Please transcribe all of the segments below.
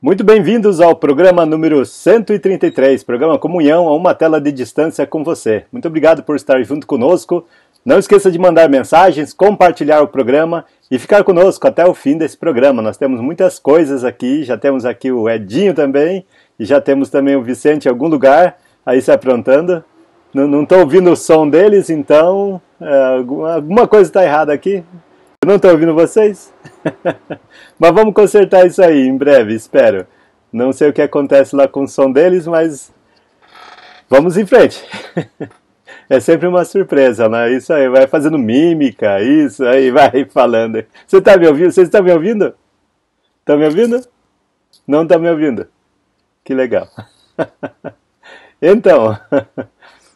Muito bem-vindos ao programa número 133, programa Comunhão a uma tela de distância com você. Muito obrigado por estar junto conosco. Não esqueça de mandar mensagens, compartilhar o programa e ficar conosco até o fim desse programa. Nós temos muitas coisas aqui, já temos aqui o Edinho também e já temos também o Vicente em algum lugar aí se aprontando. Não estou ouvindo o som deles, então alguma coisa está errada aqui. Eu não estou ouvindo vocês? Mas vamos consertar isso aí em breve, espero. Não sei o que acontece lá com o som deles, mas vamos em frente. É sempre uma surpresa, né? Isso aí, vai fazendo mímica, isso aí, vai falando. Você está me ouvindo? Vocês estão me ouvindo? Estão me ouvindo? Não estão me ouvindo? Que legal. Então,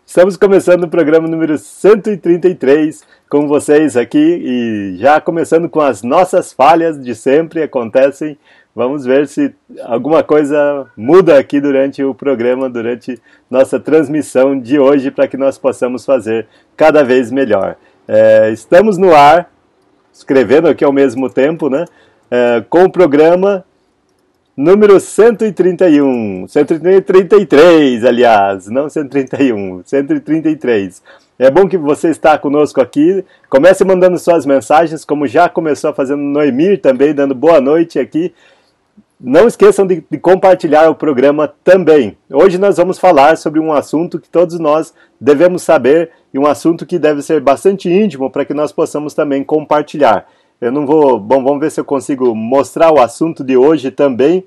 estamos começando o programa número 133 com vocês aqui e já começando com as nossas falhas de sempre acontecem. Vamos ver se alguma coisa muda aqui durante o programa, durante nossa transmissão de hoje, para que nós possamos fazer cada vez melhor. Estamos no ar, escrevendo aqui ao mesmo tempo, né? Com o programa número 131, 133, aliás, não 131, 133. É bom que você está conosco aqui. Comece mandando suas mensagens, como já começou fazendo Noemir também, dando boa noite aqui. Não esqueçam de compartilhar o programa também. Hoje nós vamos falar sobre um assunto que todos nós devemos saber e um assunto que deve ser bastante íntimo para que nós possamos também compartilhar. Eu não vou... Bom, vamos ver se eu consigo mostrar o assunto de hoje também,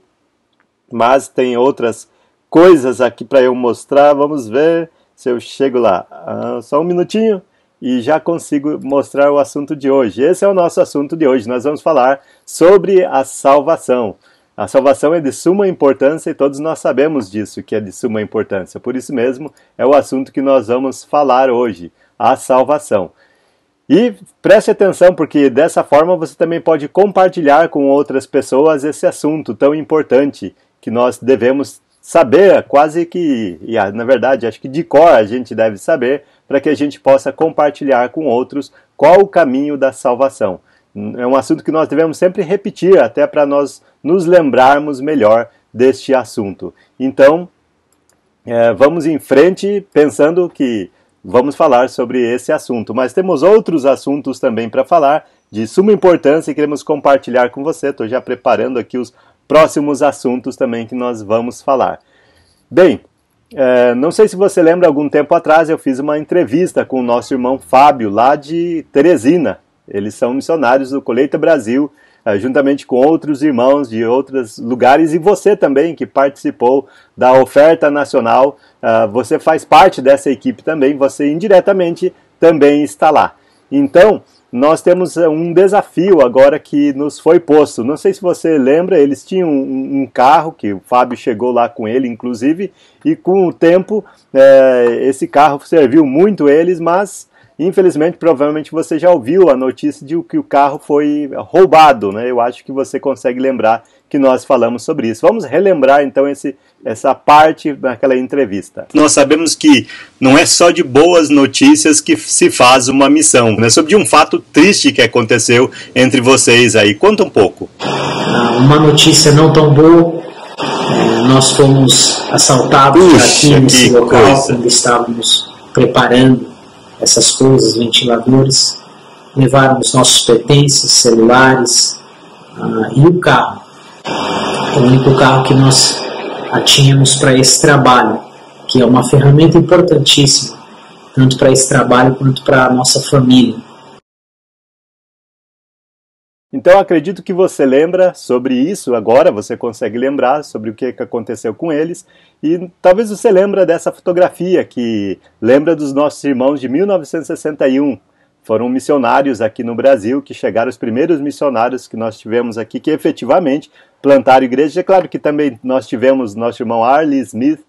mas tem outras coisas aqui para eu mostrar. Vamos ver se eu chego lá. Só um minutinho e já consigo mostrar o assunto de hoje. Esse é o nosso assunto de hoje. Nós vamos falar sobre a salvação. A salvação é de suma importância e todos nós sabemos disso, que é de suma importância. Por isso mesmo, é o assunto que nós vamos falar hoje, a salvação. E preste atenção, porque dessa forma você também pode compartilhar com outras pessoas esse assunto tão importante que nós devemos saber, quase que, na verdade, acho que de cor a gente deve saber, para que a gente possa compartilhar com outros qual o caminho da salvação. É um assunto que nós devemos sempre repetir, até para nós nos lembrarmos melhor deste assunto. Então, vamos em frente pensando que vamos falar sobre esse assunto. Mas temos outros assuntos também para falar, de suma importância, e queremos compartilhar com você. Estou já preparando aqui os próximos assuntos também que nós vamos falar. Bem, não sei se você lembra, algum tempo atrás eu fiz uma entrevista com o nosso irmão Fábio, lá de Teresina. Eles são missionários do Colheita Brasil, juntamente com outros irmãos de outros lugares, e você também, que participou da oferta nacional, você faz parte dessa equipe também, você indiretamente também está lá. Então, nós temos um desafio agora que nos foi posto. Não sei se você lembra, eles tinham um carro, que o Fábio chegou lá com ele, inclusive, e com o tempo, esse carro serviu muito eles, mas infelizmente, provavelmente você já ouviu a notícia de que o carro foi roubado, né? Eu acho que você consegue lembrar que nós falamos sobre isso. Vamos relembrar então essa parte daquela entrevista. Nós sabemos que não é só de boas notícias que se faz uma missão, né? Sobre um fato triste que aconteceu entre vocês aí. Conta um pouco. Uma notícia não tão boa. Nós fomos assaltados aqui nesse local, quando estávamos preparando essas coisas, ventiladores, levaram os nossos pertences, celulares e o carro. O único carro que nós tínhamos para esse trabalho, que é uma ferramenta importantíssima, tanto para esse trabalho quanto para a nossa família. Então acredito que você lembra sobre isso agora, você consegue lembrar sobre o que aconteceu com eles, e talvez você lembra dessa fotografia que lembra dos nossos irmãos de 1961. Foram missionários aqui no Brasil, que chegaram os primeiros missionários que nós tivemos aqui, que efetivamente plantaram igreja. É claro que também nós tivemos nosso irmão Arlie Smith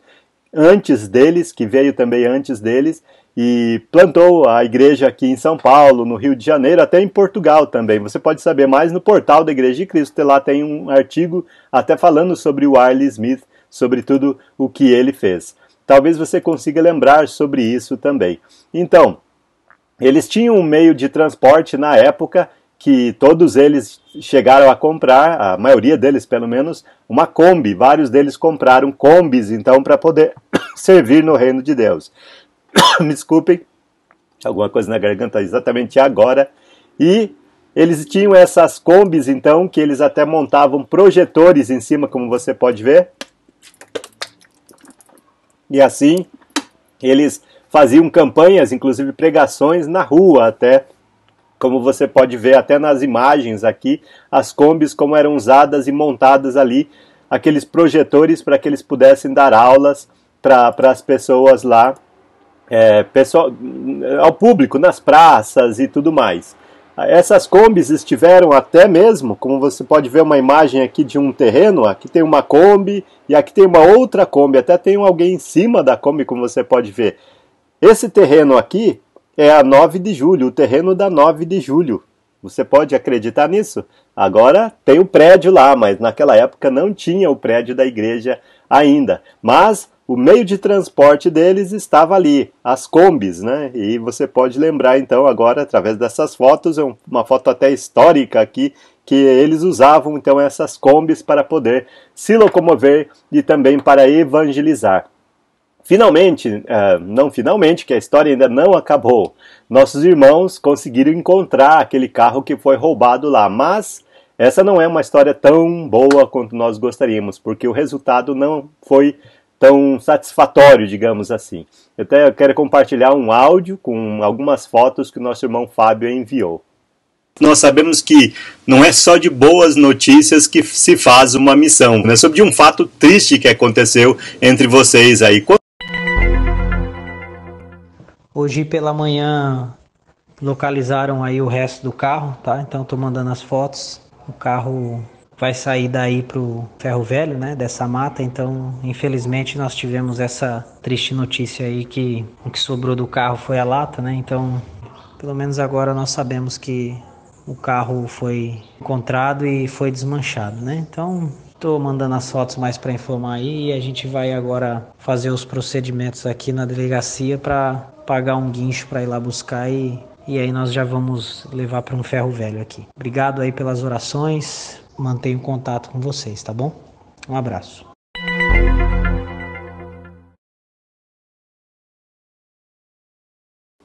antes deles, que veio também antes deles, e plantou a igreja aqui em São Paulo, no Rio de Janeiro, até em Portugal também. Você pode saber mais no portal da Igreja de Cristo, lá tem um artigo até falando sobre o Arlie Smith, sobre tudo o que ele fez. Talvez você consiga lembrar sobre isso também. Então, eles tinham um meio de transporte na época que todos eles chegaram a comprar, a maioria deles pelo menos, uma Kombi. Vários deles compraram Kombis, então, para poder servir no reino de Deus. Me desculpem, alguma coisa na garganta exatamente agora. E eles tinham essas Kombis, então, que eles até montavam projetores em cima, como você pode ver. E assim, eles faziam campanhas, inclusive pregações na rua até, como você pode ver até nas imagens aqui, as Kombis como eram usadas e montadas ali, aqueles projetores para que eles pudessem dar aulas para as pessoas lá, ao público, nas praças e tudo mais. Essas Kombis estiveram até mesmo, como você pode ver uma imagem aqui de um terreno, aqui tem uma Kombi e aqui tem uma outra Kombi, até tem alguém em cima da Kombi, como você pode ver. Esse terreno aqui é a 9 de julho, o terreno da 9 de julho. Você pode acreditar nisso? Agora tem o prédio lá, mas naquela época não tinha o prédio da igreja ainda. Mas o meio de transporte deles estava ali, as Kombis, né? E você pode lembrar então agora, através dessas fotos, uma foto até histórica aqui, que eles usavam então essas Kombis para poder se locomover e também para evangelizar. Finalmente, não finalmente, que a história ainda não acabou, nossos irmãos conseguiram encontrar aquele carro que foi roubado lá, mas essa não é uma história tão boa quanto nós gostaríamos, porque o resultado não foi tão satisfatório, digamos assim. Eu até quero compartilhar um áudio com algumas fotos que o nosso irmão Fábio enviou. Nós sabemos que não é só de boas notícias que se faz uma missão, é sobre um fato triste que aconteceu entre vocês aí. Hoje pela manhã localizaram aí o resto do carro, tá? Então estou mandando as fotos. O carro vai sair daí pro Ferro Velho, né, dessa mata, então infelizmente nós tivemos essa triste notícia aí que o que sobrou do carro foi a lata, né, então pelo menos agora nós sabemos que o carro foi encontrado e foi desmanchado, né, então estou mandando as fotos mais para informar aí e a gente vai agora fazer os procedimentos aqui na delegacia para pagar um guincho para ir lá buscar e aí nós já vamos levar para um Ferro Velho aqui. Obrigado aí pelas orações. Mantenho contato com vocês, tá bom? Um abraço.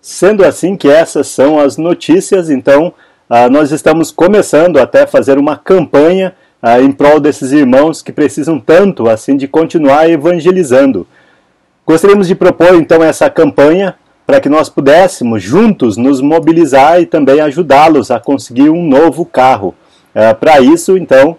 Sendo assim que essas são as notícias, então nós estamos começando até a fazer uma campanha em prol desses irmãos que precisam tanto assim de continuar evangelizando. Gostaríamos de propor então essa campanha para que nós pudéssemos juntos nos mobilizar e também ajudá-los a conseguir um novo carro. Para isso, então,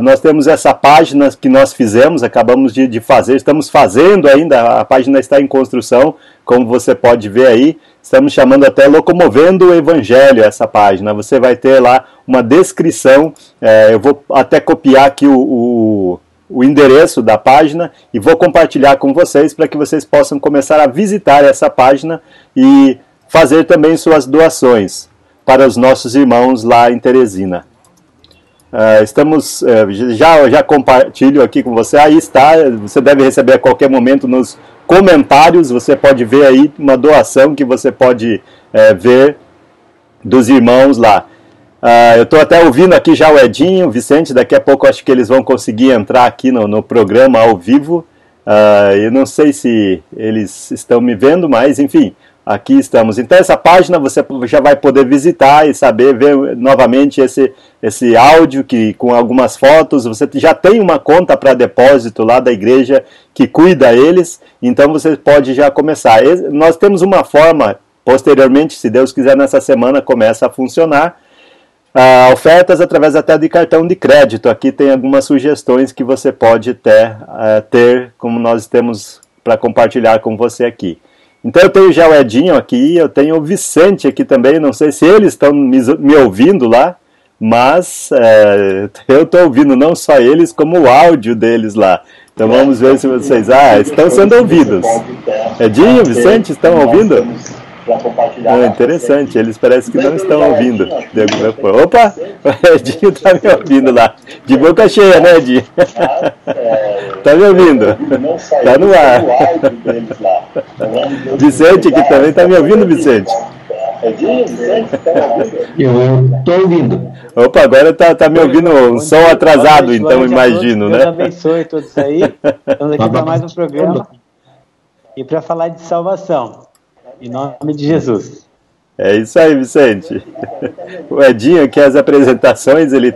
nós temos essa página que nós fizemos, acabamos de fazer, estamos fazendo ainda, a página está em construção, como você pode ver aí, estamos chamando até Locomovendo o Evangelho essa página. Você vai ter lá uma descrição, eu vou até copiar aqui o endereço da página e vou compartilhar com vocês para que vocês possam começar a visitar essa página e fazer também suas doações para os nossos irmãos lá em Teresina. Estamos, já compartilho aqui com você, aí está, você deve receber a qualquer momento nos comentários, você pode ver aí uma doação que você pode ver dos irmãos lá. Eu estou até ouvindo aqui já o Edinho, o Vicente, daqui a pouco acho que eles vão conseguir entrar aqui no programa ao vivo. Eu não sei se eles estão me vendo, mas enfim, aqui estamos. Então essa página você já vai poder visitar e saber, ver novamente esse áudio que, com algumas fotos. Você já tem uma conta para depósito lá da igreja que cuida eles, então você pode já começar. Nós temos uma forma, posteriormente, se Deus quiser, nessa semana começa a funcionar. Ofertas através até de cartão de crédito. Aqui tem algumas sugestões que você pode ter, como nós temos para compartilhar com você aqui. Então eu tenho já o Edinho aqui, eu tenho o Vicente aqui também, não sei se eles estão me ouvindo lá, mas eu estou ouvindo não só eles, como o áudio deles lá. Então vamos ver se vocês estão sendo ouvidos. Edinho, Vicente, estão ouvindo? Interessante, eles parecem que não estão ouvindo. Opa, o Edinho está me ouvindo lá. De boca cheia, né, Edinho? Está me ouvindo? Está no ar. Vicente aqui também está me ouvindo, Vicente? Eu estou ouvindo. Opa, agora tá me ouvindo um som atrasado, então imagino, né? Deus abençoe todos aí. Estamos aqui para mais um programa e para falar de salvação. Em nome de Jesus. É isso aí, Vicente. O Edinho, que as apresentações, ele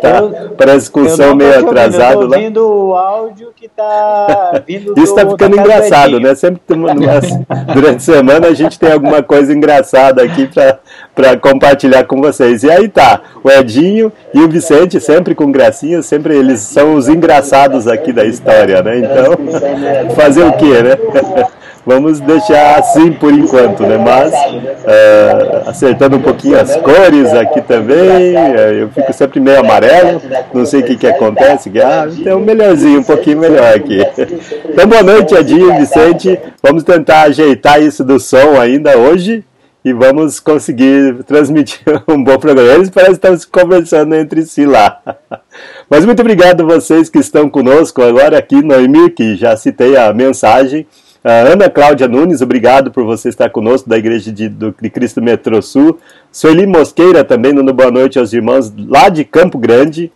parece com o som meio atrasado. Eu estou ouvindo o áudio que está vindo Isso está ficando engraçado, né? Sempre durante a semana a gente tem alguma coisa engraçada aqui para compartilhar com vocês. E aí tá, o Edinho e o Vicente, sempre com gracinha, sempre eles são os engraçados aqui da história, né? Então, fazer o quê, né? Vamos deixar assim por enquanto, né? Mas acertando um pouquinho as cores aqui também, eu fico sempre meio amarelo, não sei o que acontece, então melhorzinho, um pouquinho melhor aqui. Então boa noite, Edinho, Vicente, vamos tentar ajeitar isso do som ainda hoje e vamos conseguir transmitir um bom programa. Eles parecem que estão se conversando entre si lá. Mas muito obrigado a vocês que estão conosco agora aqui no Emir, que já citei a mensagem. Ana Cláudia Nunes, obrigado por você estar conosco da Igreja de Cristo Metro Sul. Sueli Mosqueira também dando boa noite aos irmãos lá de Campo Grande.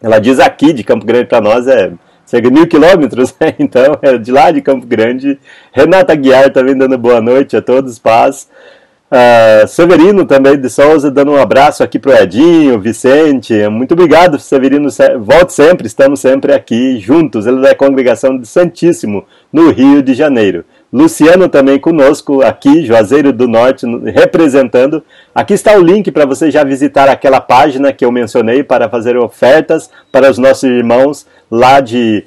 Ela diz aqui de Campo Grande para nós é cerca de 1.000 quilômetros, né? Então é de lá de Campo Grande. Renata Guiar também dando boa noite a todos, paz. Severino também de Souza dando um abraço aqui pro Edinho, Vicente, muito obrigado Severino, volte sempre, estamos sempre aqui juntos, ele é da congregação de Santíssimo no Rio de Janeiro. Luciano também conosco aqui, Juazeiro do Norte, representando. Aqui está o link para você já visitar aquela página que eu mencionei para fazer ofertas para os nossos irmãos lá de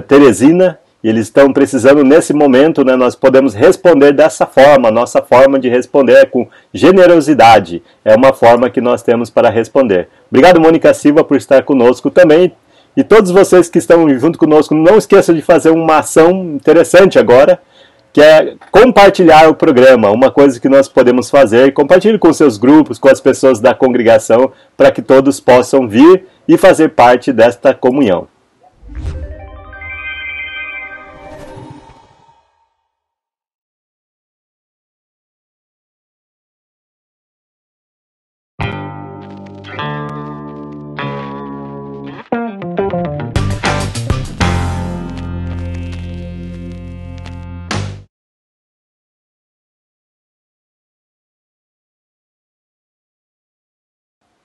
Teresina. E eles estão precisando nesse momento, né, nós podemos responder dessa forma, nossa forma de responder é com generosidade, é uma forma que nós temos para responder. Obrigado, Mônica Silva, por estar conosco também, e todos vocês que estão junto conosco, não esqueçam de fazer uma ação interessante agora, que é compartilhar o programa, uma coisa que nós podemos fazer, compartilhe com seus grupos, com as pessoas da congregação, para que todos possam vir e fazer parte desta comunhão.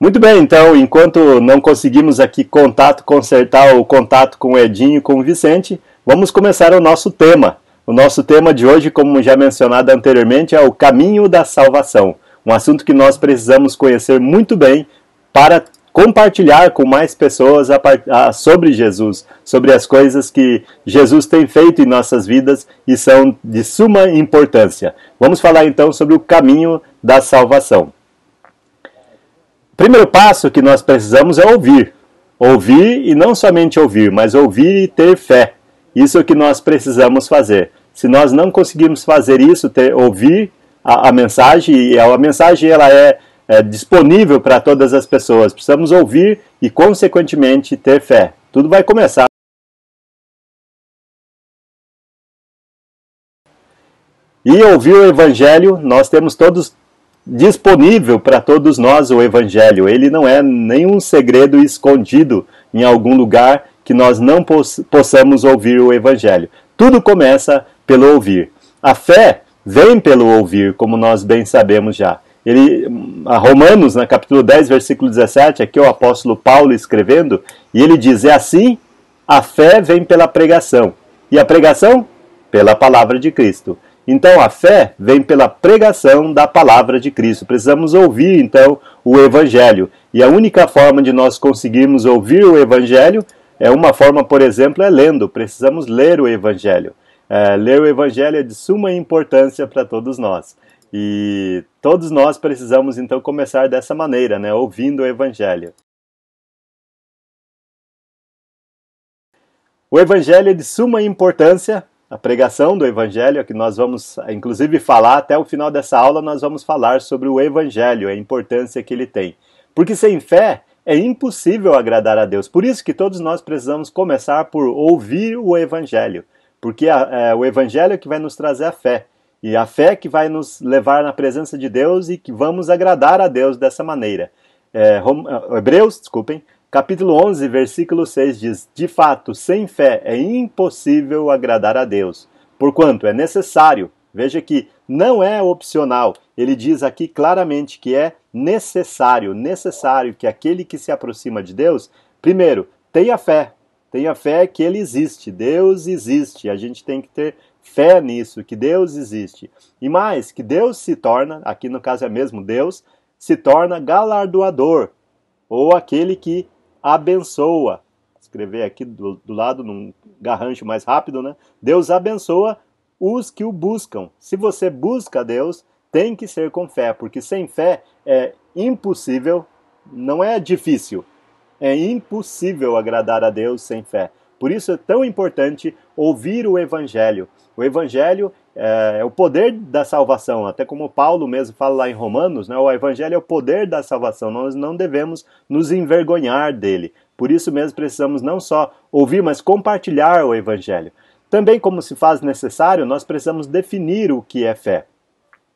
Muito bem, então, enquanto não conseguimos aqui consertar o contato com o Edinho e com o Vicente, vamos começar o nosso tema. O nosso tema de hoje, como já mencionado anteriormente, é o caminho da salvação. Um assunto que nós precisamos conhecer muito bem para compartilhar com mais pessoas sobre Jesus, sobre as coisas que Jesus tem feito em nossas vidas e são de suma importância. Vamos falar então sobre o caminho da salvação. O primeiro passo que nós precisamos é ouvir. Ouvir e não somente ouvir, mas ouvir e ter fé. Isso é o que nós precisamos fazer. Se nós não conseguirmos fazer isso, ouvir a mensagem, e a mensagem ela é disponível para todas as pessoas. Precisamos ouvir e, consequentemente, ter fé. Tudo vai começar. E ouvir o Evangelho, nós temos todos disponível para todos nós o Evangelho. Ele não é nenhum segredo escondido em algum lugar que nós não possamos ouvir o Evangelho. Tudo começa pelo ouvir. A fé vem pelo ouvir, como nós bem sabemos já. A Romanos, no capítulo 10, versículo 17, aqui é o apóstolo Paulo escrevendo, e ele diz, é assim, a fé vem pela pregação. E a pregação? Pela palavra de Cristo. Então a fé vem pela pregação da palavra de Cristo. Precisamos ouvir então o Evangelho. E a única forma de nós conseguirmos ouvir o Evangelho é uma forma, por exemplo, é lendo. Precisamos ler o Evangelho. Ler o Evangelho é de suma importância para todos nós. E todos nós precisamos então começar dessa maneira, né? Ouvindo o Evangelho. O Evangelho é de suma importância. A pregação do Evangelho, que nós vamos, inclusive, falar até o final dessa aula, nós vamos falar sobre o Evangelho, a importância que ele tem. Porque sem fé é impossível agradar a Deus. Por isso que todos nós precisamos começar por ouvir o Evangelho. Porque o Evangelho é que vai nos trazer a fé. E a fé que vai nos levar na presença de Deus e que vamos agradar a Deus dessa maneira. Hebreus, capítulo 11, versículo 6 diz: de fato, sem fé é impossível agradar a Deus, porquanto é necessário. Veja que não é opcional. Ele diz aqui claramente que é necessário que aquele que se aproxima de Deus, primeiro, tenha fé que Ele existe, Deus existe, a gente tem que ter fé nisso, que Deus existe. E mais, que Deus se torna, aqui no caso é mesmo Deus, se torna galardoador, ou aquele que abençoa. Vou escrever aqui do lado, num garrancho mais rápido, né? Deus abençoa os que o buscam. Se você busca Deus, tem que ser com fé, porque sem fé é impossível, não é difícil, é impossível agradar a Deus sem fé. Por isso é tão importante ouvir o Evangelho. O Evangelho é o poder da salvação, até como Paulo mesmo fala lá em Romanos, né? O Evangelho é o poder da salvação, nós não devemos nos envergonhar dele. Por isso mesmo precisamos não só ouvir, mas compartilhar o Evangelho. Também, como se faz necessário, nós precisamos definir o que é fé.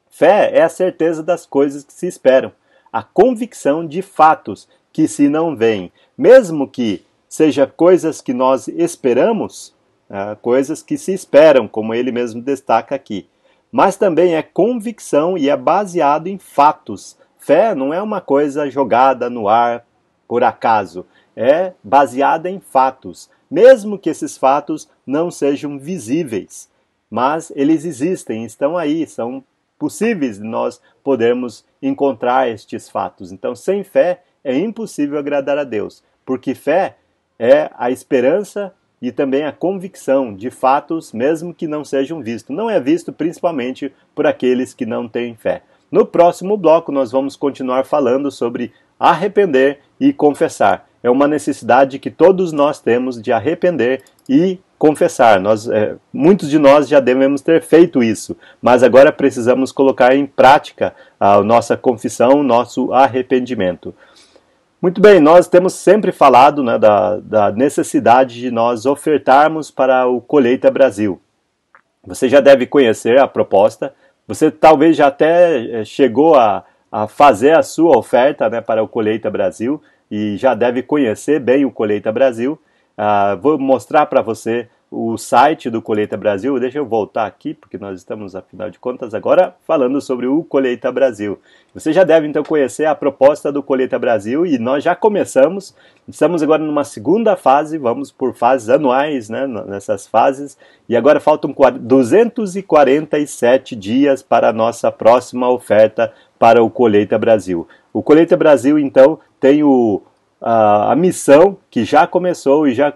Fé é a certeza das coisas que se esperam, a convicção de fatos que se não veem. Mesmo que seja coisas que nós esperamos, coisas que se esperam, como ele mesmo destaca aqui. Mas também é convicção e é baseado em fatos. Fé não é uma coisa jogada no ar por acaso, é baseada em fatos. Mesmo que esses fatos não sejam visíveis, mas eles existem, estão aí, são possíveis de nós podermos encontrar estes fatos. Então, sem fé é impossível agradar a Deus, porque fé é a esperança e também a convicção de fatos, mesmo que não sejam vistos. Não é visto principalmente por aqueles que não têm fé. No próximo bloco nós vamos continuar falando sobre arrepender e confessar. É uma necessidade que todos nós temos de arrepender e confessar. Muitos de nós já devemos ter feito isso, mas agora precisamos colocar em prática a nossa confissão, o nosso arrependimento. Muito bem, nós temos sempre falado, né, da necessidade de nós ofertarmos para o Colheita Brasil. Você já deve conhecer a proposta, você talvez já até chegou a fazer a sua oferta, né, para o Colheita Brasil, e já deve conhecer bem o Colheita Brasil. Vou mostrar para você o site do Colheita Brasil. Deixa eu voltar aqui, porque nós estamos, afinal de contas, agora falando sobre o Colheita Brasil. Você já deve, então, conhecer a proposta do Colheita Brasil, e nós já começamos. Estamos agora numa segunda fase, vamos por fases anuais, né, nessas fases, e agora faltam 247 dias para a nossa próxima oferta para o Colheita Brasil. O Colheita Brasil, então, tem a missão que já começou e já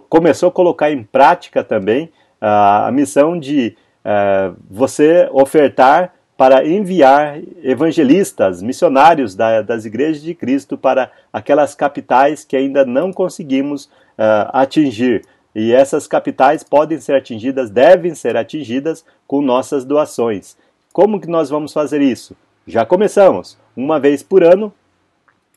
começou a colocar em prática também, a missão de você ofertar para enviar evangelistas, missionários das igrejas de Cristo para aquelas capitais que ainda não conseguimos atingir. E essas capitais podem ser atingidas, devem ser atingidas com nossas doações. Como que nós vamos fazer isso? Já começamos. Uma vez por ano,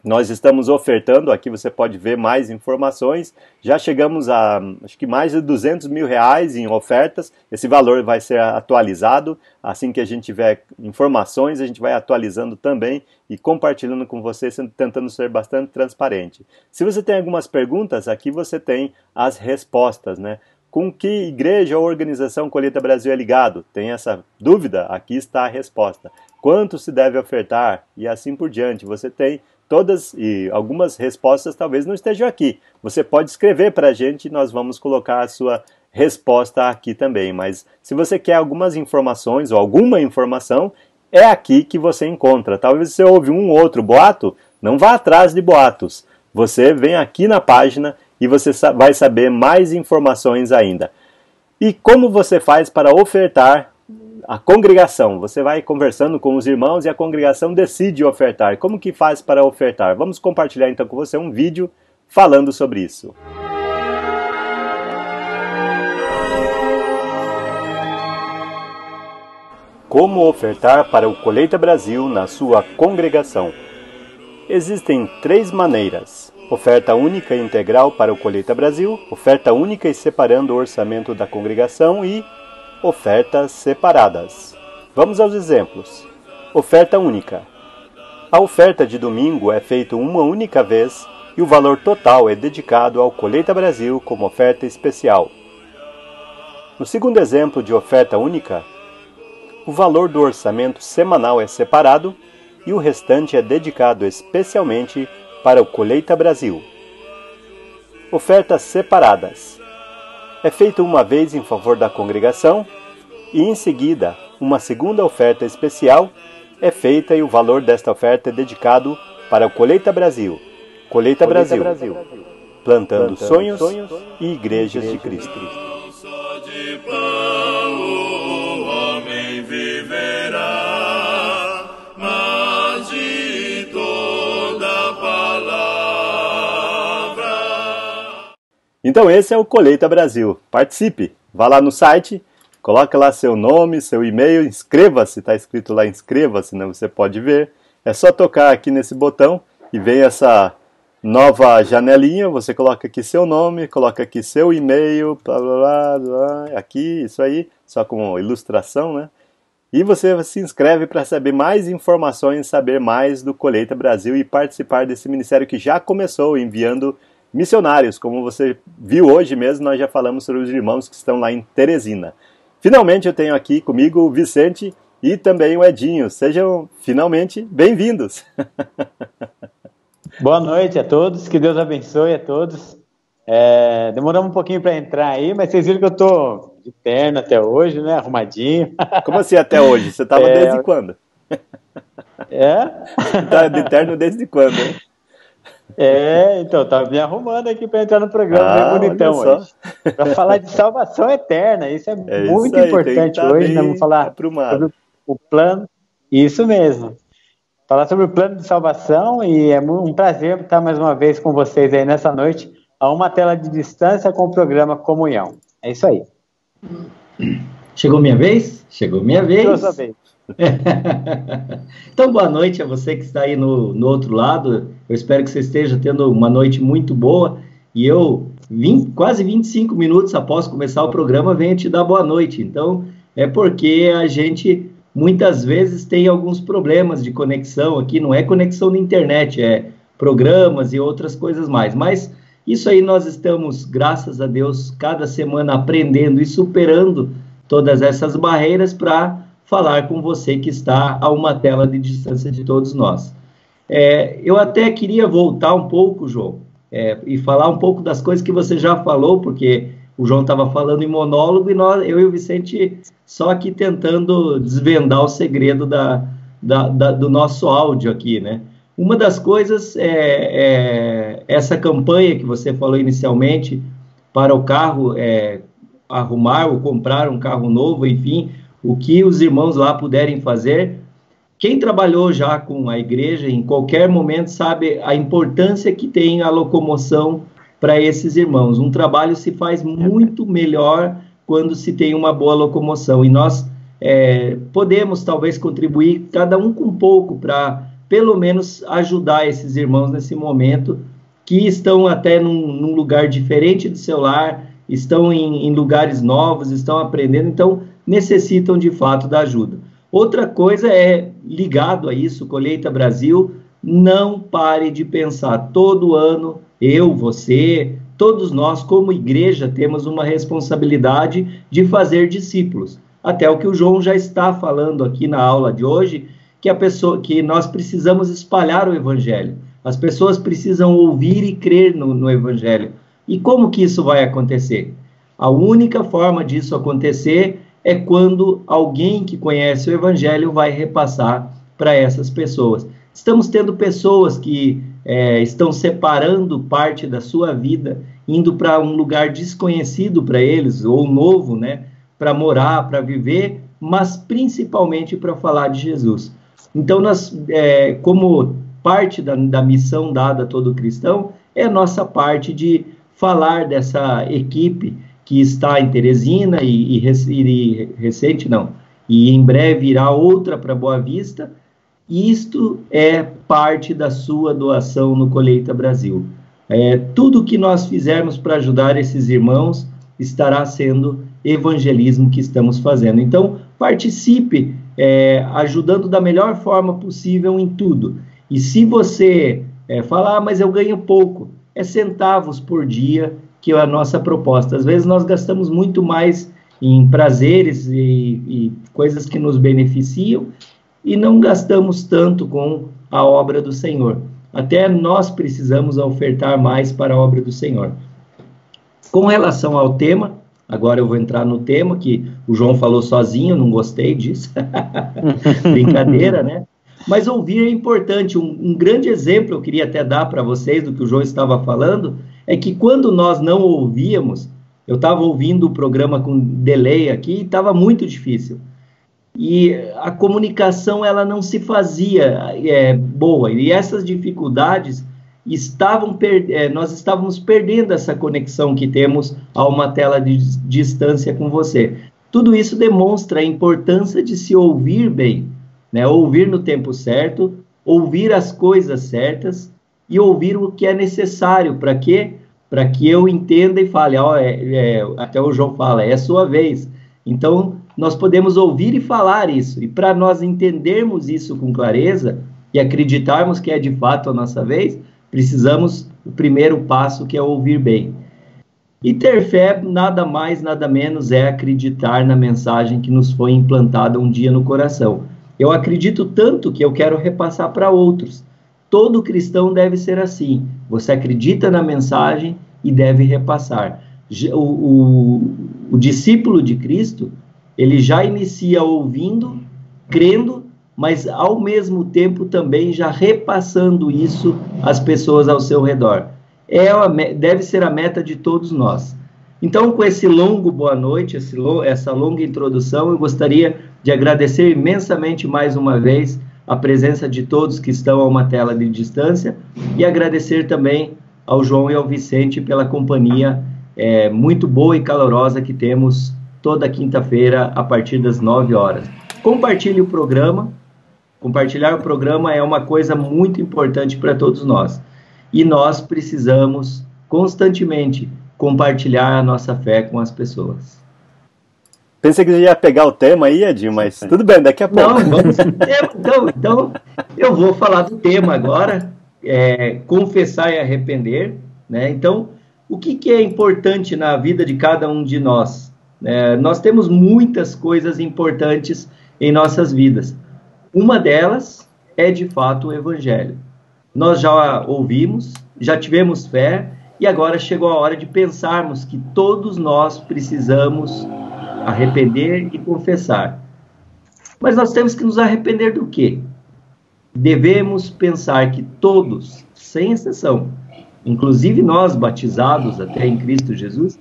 nós estamos ofertando, aqui você pode ver mais informações, já chegamos a, acho que mais de R$200 mil em ofertas, esse valor vai ser atualizado, assim que a gente tiver informações, a gente vai atualizando também e compartilhando com vocês, tentando ser bastante transparente. Se você tem algumas perguntas, aqui você tem as respostas, né? Com que igreja ou organização Colheita Brasil é ligado? Tem essa dúvida? Aqui está a resposta. Quanto se deve ofertar? E assim por diante. Você tem todas e algumas respostas talvez não estejam aqui. Você pode escrever para a gente e nós vamos colocar a sua resposta aqui também. Mas se você quer algumas informações ou alguma informação, é aqui que você encontra. Talvez você ouve um ou outro boato, não vá atrás de boatos. Você vem aqui na página e você vai saber mais informações ainda. E como você faz para ofertar a congregação? Você vai conversando com os irmãos e a congregação decide ofertar. Como que faz para ofertar? Vamos compartilhar então com você um vídeo falando sobre isso. Como ofertar para o Colheita Brasil na sua congregação? Existem 3 maneiras. Oferta única e integral para o Colheita Brasil, oferta única e separando o orçamento da congregação e ofertas separadas. Vamos aos exemplos. Oferta única. A oferta de domingo é feita uma única vez e o valor total é dedicado ao Colheita Brasil como oferta especial. No segundo exemplo de oferta única, o valor do orçamento semanal é separado e o restante é dedicado especialmente para o Colheita Brasil. Ofertas separadas. É feita uma vez em favor da congregação e, em seguida, uma segunda oferta especial é feita e o valor desta oferta é dedicado para o Colheita Brasil. Colheita Brasil, plantando sonhos e igrejas de Cristo. Então esse é o Colheita Brasil. Participe, vá lá no site, coloque lá seu nome, seu e-mail, inscreva-se, está escrito lá inscreva-se, né? Você pode ver. É só tocar aqui nesse botão e vem essa nova janelinha, você coloca aqui seu nome, coloca aqui seu e-mail, blá, blá, blá, blá, aqui, isso aí, só como ilustração, né? E você se inscreve para saber mais informações, saber mais do Colheita Brasil e participar desse ministério que já começou enviando missionários. Como você viu hoje mesmo, nós já falamos sobre os irmãos que estão lá em Teresina. Finalmente eu tenho aqui comigo o Vicente e também o Edinho. Sejam finalmente bem-vindos. Boa noite a todos, que Deus abençoe a todos. Demoramos um pouquinho para entrar aí, mas vocês viram que eu estou de terno até hoje, né? Arrumadinho. Como assim até hoje? Você estava desde quando? Você tá de terno desde quando, hein? Então, estava me arrumando aqui para entrar no programa, bem bonitão hoje. Para falar de salvação eterna, isso é muito isso aí, importante hoje, né? Vamos falar sobre o plano, isso mesmo. Falar sobre o plano de salvação, e é um prazer estar mais uma vez com vocês aí nessa noite, a uma tela de distância com o programa Comunhão. É isso aí. Chegou minha vez? Chegou minha vez. Chegou sua vez. Então, boa noite a você que está aí no outro lado. Eu espero que você esteja tendo uma noite muito boa. E eu, quase 25 minutos após começar o programa, venho te dar boa noite. Então, é porque a gente muitas vezes tem alguns problemas de conexão aqui. Não é conexão na internet, é programas e outras coisas mais. Mas isso aí nós estamos, graças a Deus, cada semana aprendendo e superando todas essas barreiras para falar com você que está a uma tela de distância de todos nós. Eu até queria voltar um pouco, João, e falar um pouco das coisas que você já falou, porque o João estava falando em monólogo e eu e o Vicente só aqui tentando desvendar o segredo do nosso áudio aqui, né? Uma das coisas é essa campanha que você falou inicialmente para o carro, arrumar ou comprar um carro novo, enfim, o que os irmãos lá puderem fazer. Quem trabalhou já com a igreja, em qualquer momento, sabe a importância que tem a locomoção para esses irmãos. Um trabalho se faz muito melhor quando se tem uma boa locomoção. E nós podemos, talvez, contribuir, cada um com um pouco, para, pelo menos, ajudar esses irmãos nesse momento, que estão até num lugar diferente do seu lar, estão em lugares novos, estão aprendendo, então necessitam de fato da ajuda. Outra coisa é, ligado a isso, Colheita Brasil, não pare de pensar. Todo ano, eu, você, todos nós como igreja temos uma responsabilidade de fazer discípulos. Até o que o João já está falando aqui na aula de hoje, que nós precisamos espalhar o evangelho. As pessoas precisam ouvir e crer no evangelho. E como que isso vai acontecer? A única forma disso acontecer é quando alguém que conhece o evangelho vai repassar para essas pessoas. Estamos tendo pessoas que estão separando parte da sua vida, indo para um lugar desconhecido para eles, ou novo, né, para morar, para viver, mas principalmente para falar de Jesus. Então, nós, como parte da missão dada a todo cristão, é a nossa parte de falar dessa equipe que está em Teresina e em breve irá outra para Boa Vista. Isto é parte da sua doação no Colheita Brasil. Tudo que nós fizermos para ajudar esses irmãos estará sendo evangelismo que estamos fazendo. Então, participe ajudando da melhor forma possível em tudo. E se você falar, mas eu ganho pouco, é centavos por dia que é a nossa proposta. Às vezes nós gastamos muito mais em prazeres e coisas que nos beneficiam e não gastamos tanto com a obra do Senhor. Até nós precisamos ofertar mais para a obra do Senhor. Com relação ao tema, agora eu vou entrar no tema, que o João falou sozinho, não gostei disso. Brincadeira, né? Mas ouvir é importante. Um grande exemplo eu queria até dar para vocês do que o João estava falando, é que quando nós não ouvíamos, eu estava ouvindo o programa com delay aqui e estava muito difícil. E a comunicação, ela não se fazia boa. E essas dificuldades, nós estávamos perdendo essa conexão que temos a uma tela de distância com você. Tudo isso demonstra a importância de se ouvir bem, né? Ouvir no tempo certo, ouvir as coisas certas e ouvir o que é necessário. Para quê? Para que eu entenda e fale, até o João fala, é a sua vez. Então, nós podemos ouvir e falar isso. E para nós entendermos isso com clareza e acreditarmos que é de fato a nossa vez, precisamos do primeiro passo, que é ouvir bem. E ter fé, nada mais, nada menos, é acreditar na mensagem que nos foi implantada um dia no coração. Eu acredito tanto que eu quero repassar para outros. Todo cristão deve ser assim. Você acredita na mensagem e deve repassar. O discípulo de Cristo, ele já inicia ouvindo, crendo, mas ao mesmo tempo também já repassando isso às pessoas ao seu redor. Deve ser a meta de todos nós. Então, com esse longo boa noite, essa longa introdução, eu gostaria de agradecer imensamente mais uma vez a presença de todos que estão a uma tela de distância e agradecer também ao João e ao Vicente pela companhia muito boa e calorosa que temos toda quinta-feira a partir das 9 horas. Compartilhe o programa. Compartilhar o programa é uma coisa muito importante para todos nós. E nós precisamos constantemente compartilhar a nossa fé com as pessoas. Pensei que você ia pegar o tema aí, Edinho, mas tudo bem, daqui a pouco. Não, vamos pro tema. Então, eu vou falar do tema agora, confessar e arrepender, né? Então, o que é importante na vida de cada um de nós? Nós temos muitas coisas importantes em nossas vidas. Uma delas é, de fato, o Evangelho. Nós já ouvimos, já tivemos fé, e agora chegou a hora de pensarmos que todos nós precisamos arrepender e confessar. Mas nós temos que nos arrepender do quê? Devemos pensar que todos, sem exceção, inclusive nós batizados até em Cristo Jesus,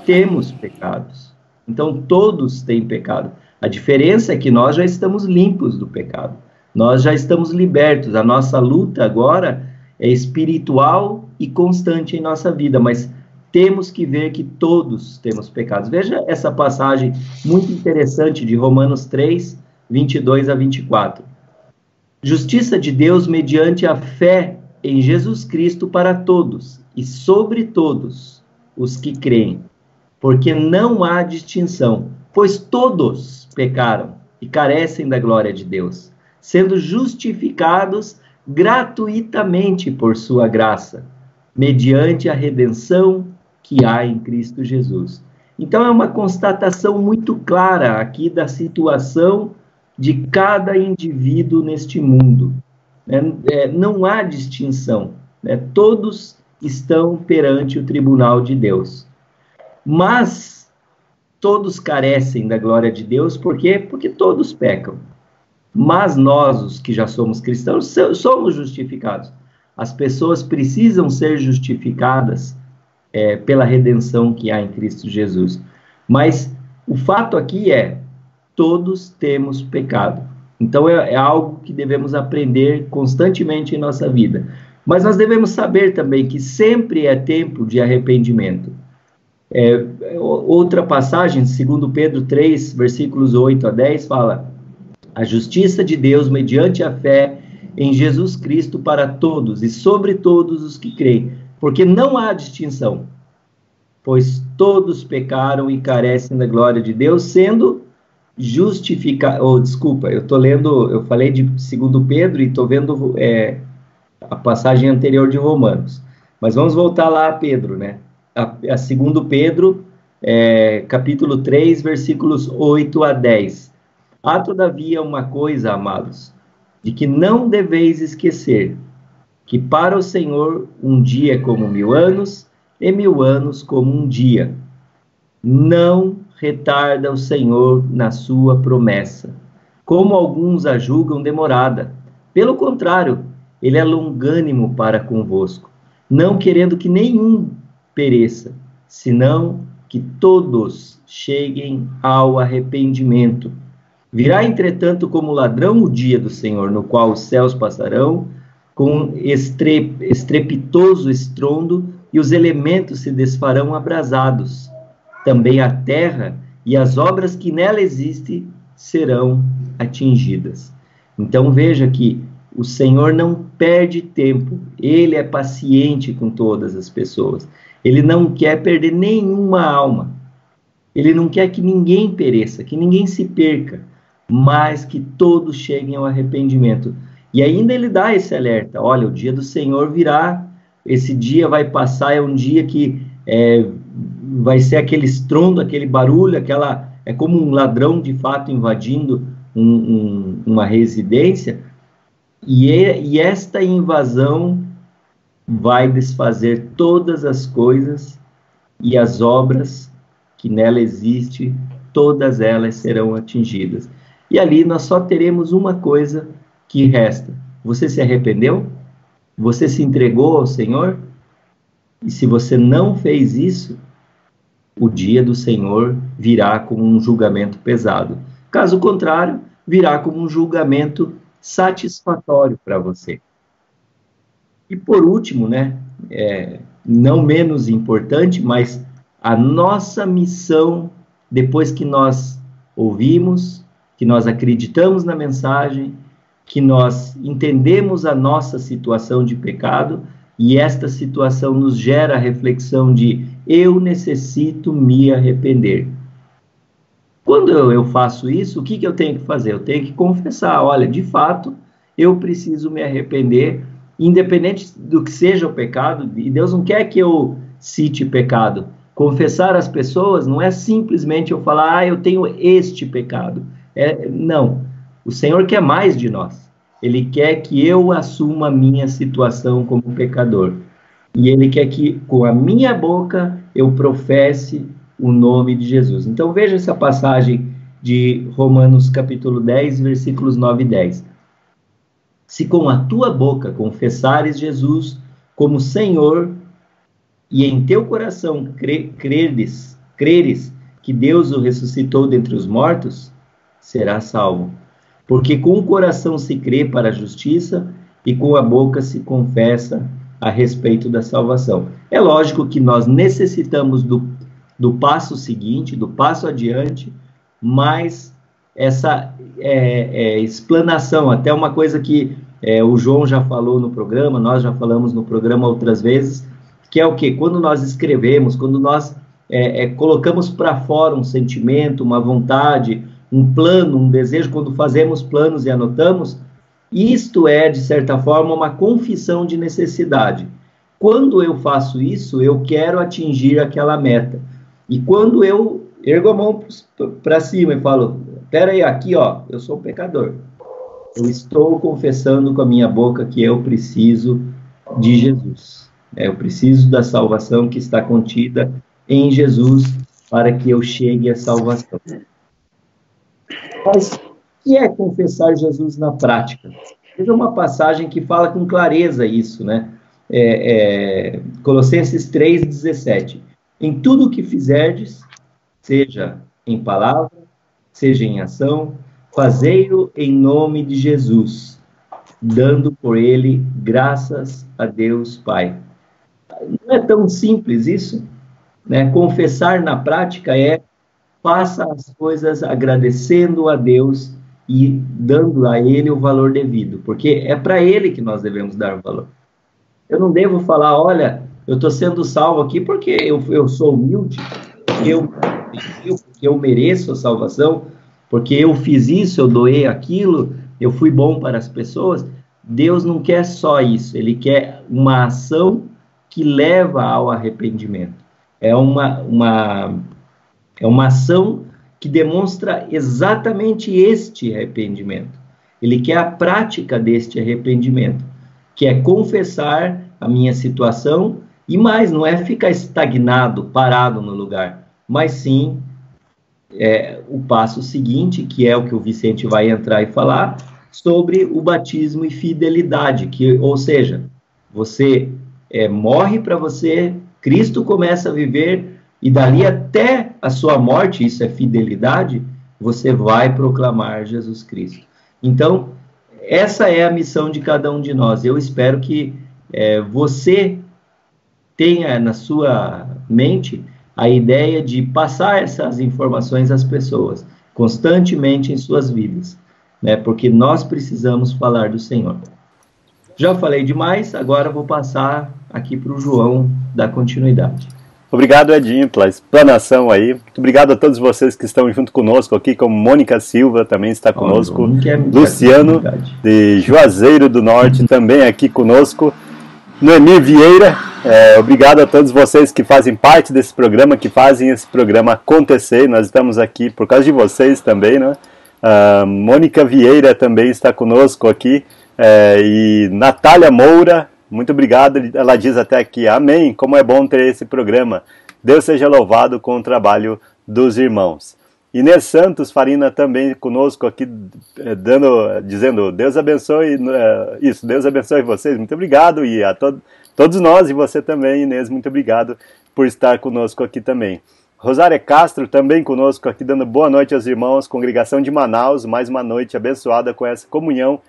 temos pecados. Então todos têm pecado. A diferença é que nós já estamos limpos do pecado. Nós já estamos libertos. A nossa luta agora é espiritual e constante em nossa vida, mas temos que ver que todos temos pecados. Veja essa passagem muito interessante de Romanos 3, 22 a 24. Justiça de Deus mediante a fé em Jesus Cristo para todos e sobre todos os que creem, porque não há distinção, pois todos pecaram e carecem da glória de Deus, sendo justificados gratuitamente por sua graça, mediante a redenção que há em Cristo Jesus. Então é uma constatação muito clara aqui da situação de cada indivíduo neste mundo. Não há distinção, todos estão perante o tribunal de Deus. Mas todos carecem da glória de Deus, por quê? Porque todos pecam. Mas nós, os que já somos cristãos, somos justificados. As pessoas precisam ser justificadas pela redenção que há em Cristo Jesus. Mas o fato aqui todos temos pecado. Então é algo que devemos aprender constantemente em nossa vida. Mas nós devemos saber também que sempre é tempo de arrependimento. Outra passagem, 2 Pedro 3, versículos 8 a 10, fala: a justiça de Deus mediante a fé em Jesus Cristo para todos e sobre todos os que creem, porque não há distinção, pois todos pecaram e carecem da glória de Deus, sendo justificar, desculpa, eu estou lendo, eu falei de 2 Pedro e estou vendo a passagem anterior de Romanos, mas vamos voltar lá a Pedro, né? A 2 Pedro, capítulo 3, versículos 8 a 10. Há todavia uma coisa, amados, de que não deveis esquecer, que para o Senhor um dia é como 1000 anos, e 1000 anos como um dia. Não retarda o Senhor na sua promessa, como alguns a julgam demorada. Pelo contrário, ele é longânimo para convosco, não querendo que nenhum pereça, senão que todos cheguem ao arrependimento. Virá, entretanto, como ladrão o dia do Senhor, no qual os céus passarão com estrepitoso estrondo, e os elementos se desfarão abrasados. Também a terra e as obras que nela existem serão atingidas. Então veja que o Senhor não perde tempo, ele é paciente com todas as pessoas. Ele não quer perder nenhuma alma. Ele não quer que ninguém pereça, que ninguém se perca, mas que todos cheguem ao arrependimento. E ainda ele dá esse alerta: olha, o dia do Senhor virá, esse dia vai passar, é um dia que vai ser aquele estrondo, aquele barulho, é como um ladrão de fato invadindo uma residência, e esta invasão vai desfazer todas as coisas, e as obras que nela existem, todas elas serão atingidas. E ali nós só teremos uma coisa que resta: você se arrependeu? Você se entregou ao Senhor? E se você não fez isso, o dia do Senhor virá como um julgamento pesado. Caso contrário, virá como um julgamento satisfatório para você. E por último, né, não menos importante, mas a nossa missão, depois que nós ouvimos, que nós acreditamos na mensagem, que nós entendemos a nossa situação de pecado, e esta situação nos gera a reflexão de: eu necessito me arrepender. Quando eu faço isso, o que eu tenho que fazer? Eu tenho que confessar: olha, de fato, eu preciso me arrepender, independente do que seja o pecado, e Deus não quer que eu cite pecado. Confessar às pessoas não é simplesmente eu falar: eu tenho este pecado. Não, o Senhor quer mais de nós. Ele quer que eu assuma a minha situação como pecador. E Ele quer que, com a minha boca, eu professe o nome de Jesus. Então, veja essa passagem de Romanos, capítulo 10, versículos 9 e 10. Se com a tua boca confessares Jesus como Senhor, e em teu coração creres que Deus o ressuscitou dentre os mortos, serás salvo. Porque com o coração se crê para a justiça, e com a boca se confessa a respeito da salvação. É lógico que nós necessitamos do passo seguinte, do passo adiante, mas essa explanação, até uma coisa que o João já falou no programa, nós já falamos no programa outras vezes, que é o quê? Quando nós escrevemos, quando nós colocamos para fora um sentimento, uma vontade, um plano, um desejo, quando fazemos planos e anotamos, isto é, de certa forma, uma confissão de necessidade. Quando eu faço isso, eu quero atingir aquela meta. E quando eu ergo a mão para cima e falo: espera aí, aqui, ó, eu sou um pecador. Eu estou confessando com a minha boca que eu preciso de Jesus. Eu preciso da salvação que está contida em Jesus para que eu chegue à salvação. Mas o que é confessar Jesus na prática? Veja uma passagem que fala com clareza isso, né? Colossenses 3,17. Em tudo o que fizerdes, seja em palavra, seja em ação, fazei-o em nome de Jesus, dando por ele graças a Deus Pai. Não é tão simples isso, né? Confessar na prática faça as coisas agradecendo a Deus e dando a Ele o valor devido, porque é para Ele que nós devemos dar valor. Eu não devo falar: olha, eu estou sendo salvo aqui porque eu sou humilde, porque eu mereço a salvação, porque eu fiz isso, eu doei aquilo, eu fui bom para as pessoas. Deus não quer só isso, Ele quer uma ação que leva ao arrependimento. É uma ação que demonstra exatamente este arrependimento. Ele quer a prática deste arrependimento, que é confessar a minha situação, e mais, não é ficar estagnado, parado no lugar, mas sim o passo seguinte, que é o que o Vicente vai entrar e falar, sobre o batismo e fidelidade, ou seja, você morre para você, Cristo começa a viver, e dali até a sua morte, isso é fidelidade, você vai proclamar Jesus Cristo. Então, essa é a missão de cada um de nós. Eu espero que você tenha na sua mente a ideia de passar essas informações às pessoas, constantemente em suas vidas, né? Porque nós precisamos falar do Senhor. Já falei demais, agora vou passar aqui para o João dar continuidade. Obrigado, Edinho, pela explanação aí. Muito obrigado a todos vocês que estão junto conosco aqui, como Mônica Silva também está conosco, Luciano, de Juazeiro do Norte, também aqui conosco, Noemi Vieira. Obrigado a todos vocês que fazem parte desse programa, que fazem esse programa acontecer. Nós estamos aqui por causa de vocês também, né? Mônica Vieira também está conosco aqui, e Natália Moura, muito obrigado. Ela diz até aqui, amém, como é bom ter esse programa. Deus seja louvado com o trabalho dos irmãos. Inês Santos Farina também conosco aqui, dizendo, Deus abençoe, Deus abençoe vocês, muito obrigado, e a todos nós, e você também, Inês, muito obrigado por estar conosco aqui também. Rosária Castro também conosco aqui, dando boa noite aos irmãos, congregação de Manaus, mais uma noite abençoada com essa comunhão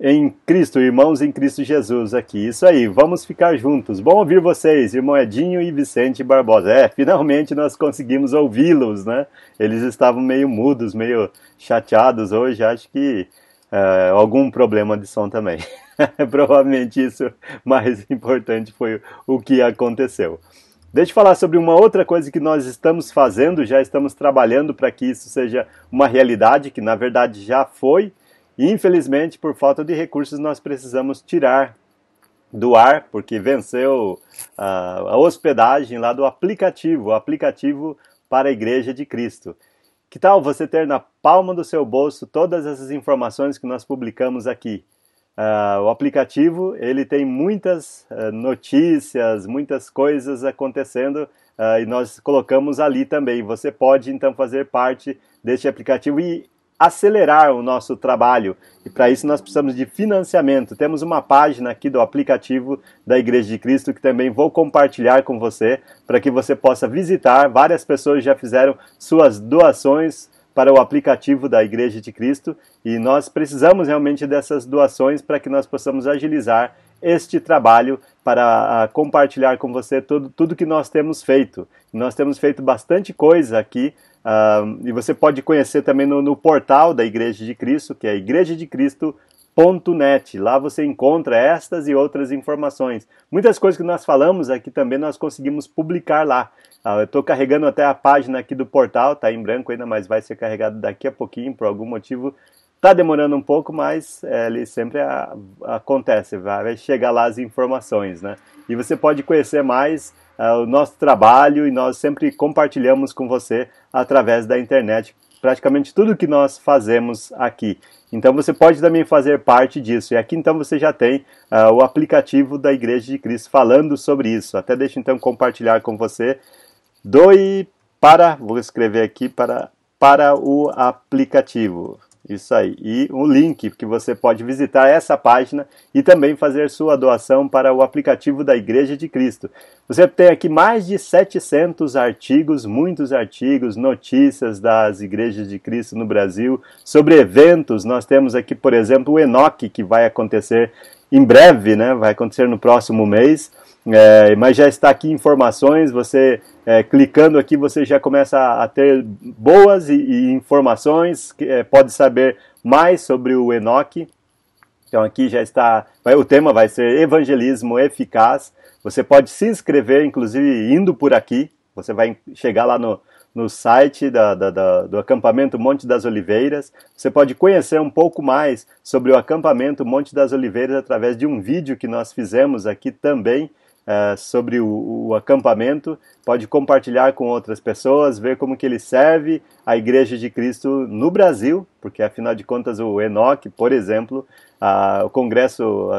em Cristo, irmãos em Cristo Jesus aqui. Isso aí, vamos ficar juntos. Bom ouvir vocês, irmão Edinho e Vicente Barbosa. Finalmente nós conseguimos ouvi-los, né? Eles estavam meio mudos, meio chateados hoje, acho que algum problema de som também. Provavelmente isso mais importante foi o que aconteceu. Deixa eu falar sobre uma outra coisa que nós estamos fazendo, já estamos trabalhando para que isso seja uma realidade, que na verdade já foi. E, infelizmente, por falta de recursos, nós precisamos tirar do ar, porque venceu a hospedagem lá do aplicativo, o aplicativo para a Igreja de Cristo. Que tal você ter na palma do seu bolso todas essas informações que nós publicamos aqui? O aplicativo, ele tem muitas notícias, muitas coisas acontecendo, e nós colocamos ali também. Você pode, então, fazer parte deste aplicativo e acelerar o nosso trabalho, e para isso nós precisamos de financiamento. Temos uma página aqui do aplicativo da Igreja de Cristo que também vou compartilhar com você, para que você possa visitar. Várias pessoas já fizeram suas doações para o aplicativo da Igreja de Cristo, e nós precisamos realmente dessas doações para que nós possamos agilizar este trabalho, para compartilhar com você tudo que nós temos feito. Nós temos feito bastante coisa aqui, e você pode conhecer também no portal da Igreja de Cristo, que é igrejadecristo.net. Lá você encontra estas e outras informações. Muitas coisas que nós falamos aqui também nós conseguimos publicar lá. Eu estou carregando até a página aqui do portal, está em branco ainda, mas vai ser carregado daqui a pouquinho, por algum motivo. Está demorando um pouco, mas ele sempre acontece, vai chegar lá as informações, né? E você pode conhecer mais o nosso trabalho, e nós sempre compartilhamos com você através da internet praticamente tudo que nós fazemos aqui. Então você pode também fazer parte disso. E aqui então você já tem o aplicativo da Igreja de Cristo falando sobre isso. Até deixa então compartilhar com você. Vou escrever aqui para o aplicativo. Isso aí. E um link que você pode visitar essa página e também fazer sua doação para o aplicativo da Igreja de Cristo. Você tem aqui mais de 700 artigos, muitos artigos, notícias das Igrejas de Cristo no Brasil, sobre eventos. Nós temos aqui, por exemplo, o Enoque, que vai acontecer em breve, né? Vai acontecer no próximo mês. Mas já está aqui informações, você clicando aqui você já começa a ter boas e informações, pode saber mais sobre o Enoque. Então aqui já está, o tema vai ser evangelismo eficaz. Você pode se inscrever, inclusive indo por aqui, você vai chegar lá no no site do acampamento Monte das Oliveiras. Você pode conhecer um pouco mais sobre o acampamento Monte das Oliveiras através de um vídeo que nós fizemos aqui também sobre o acampamento. Pode compartilhar com outras pessoas, ver como que ele serve a Igreja de Cristo no Brasil, porque afinal de contas o Enoque, por exemplo, o Congresso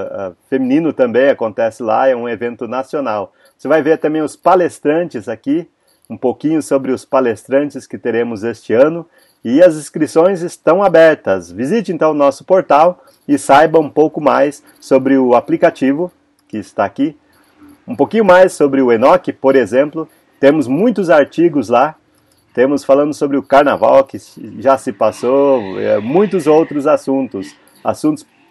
Feminino também acontece lá, é um evento nacional. Você vai ver também os palestrantes aqui, um pouquinho sobre os palestrantes que teremos este ano, e as inscrições estão abertas. Visite então o nosso portal e saiba um pouco mais sobre o aplicativo que está aqui, um pouquinho mais sobre o Enoque, por exemplo. Temos muitos artigos lá, temos falando sobre o carnaval que já se passou, muitos outros assuntos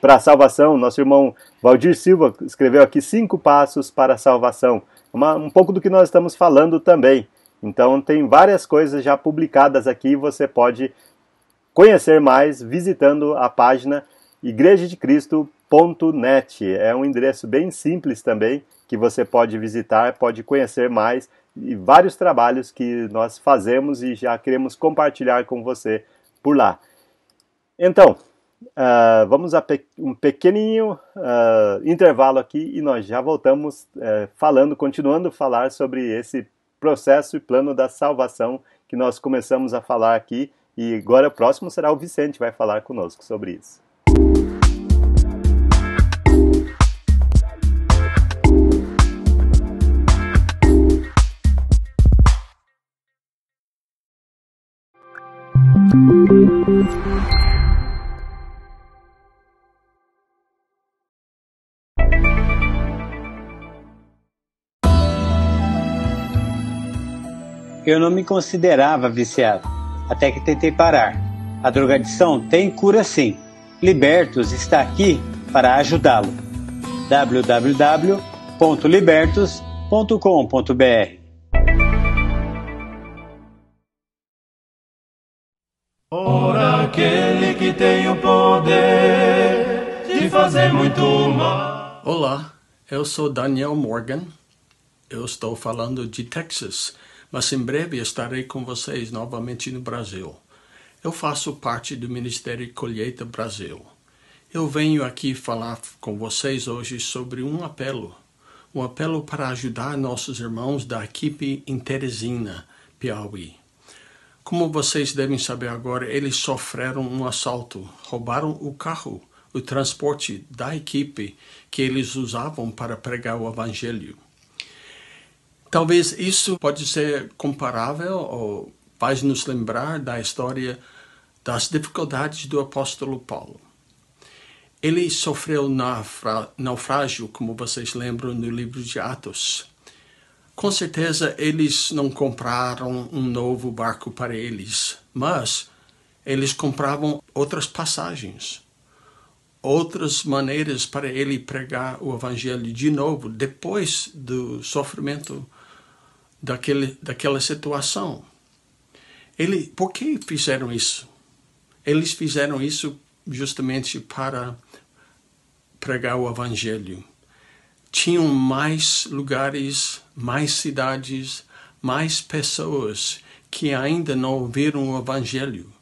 para a salvação. Nosso irmão Valdir Silva escreveu aqui 5 passos para a salvação, um pouco do que nós estamos falando também. Então tem várias coisas já publicadas aqui, você pode conhecer mais visitando a página igrejadecristo.net. É um endereço bem simples também, que você pode visitar, pode conhecer mais, e vários trabalhos que nós fazemos e já queremos compartilhar com você por lá. Então, vamos a um pequenininho intervalo aqui e nós já voltamos continuando a falar sobre esse processo e plano da salvação que nós começamos a falar aqui, e agora o próximo será o Vicente, que vai falar conosco sobre isso. Eu não me considerava viciado, até que tentei parar. A drogadição tem cura sim. Libertos está aqui para ajudá-lo. www.libertos.com.br. Ora, aquele que tem o poder de fazer muito mal. Olá, eu sou Daniel Morgan. Eu estou falando de Texas, mas em breve estarei com vocês novamente no Brasil. Eu faço parte do Ministério Colheita Brasil. Eu venho aqui falar com vocês hoje sobre um apelo para ajudar nossos irmãos da equipe em Teresina, Piauí. Como vocês devem saber agora, eles sofreram um assalto, roubaram o carro, o transporte da equipe que eles usavam para pregar o Evangelho. Talvez isso pode ser comparável ou faz nos lembrar da história das dificuldades do apóstolo Paulo. Ele sofreu naufrágio, como vocês lembram no livro de Atos. Com certeza eles não compraram um novo barco para eles, mas eles compravam outras passagens, outras maneiras para ele pregar o Evangelho de novo, depois do sofrimento daquela situação. Por que fizeram isso? Eles fizeram isso justamente para pregar o Evangelho. Tinham mais lugares, mais cidades, mais pessoas que ainda não ouviram o Evangelho,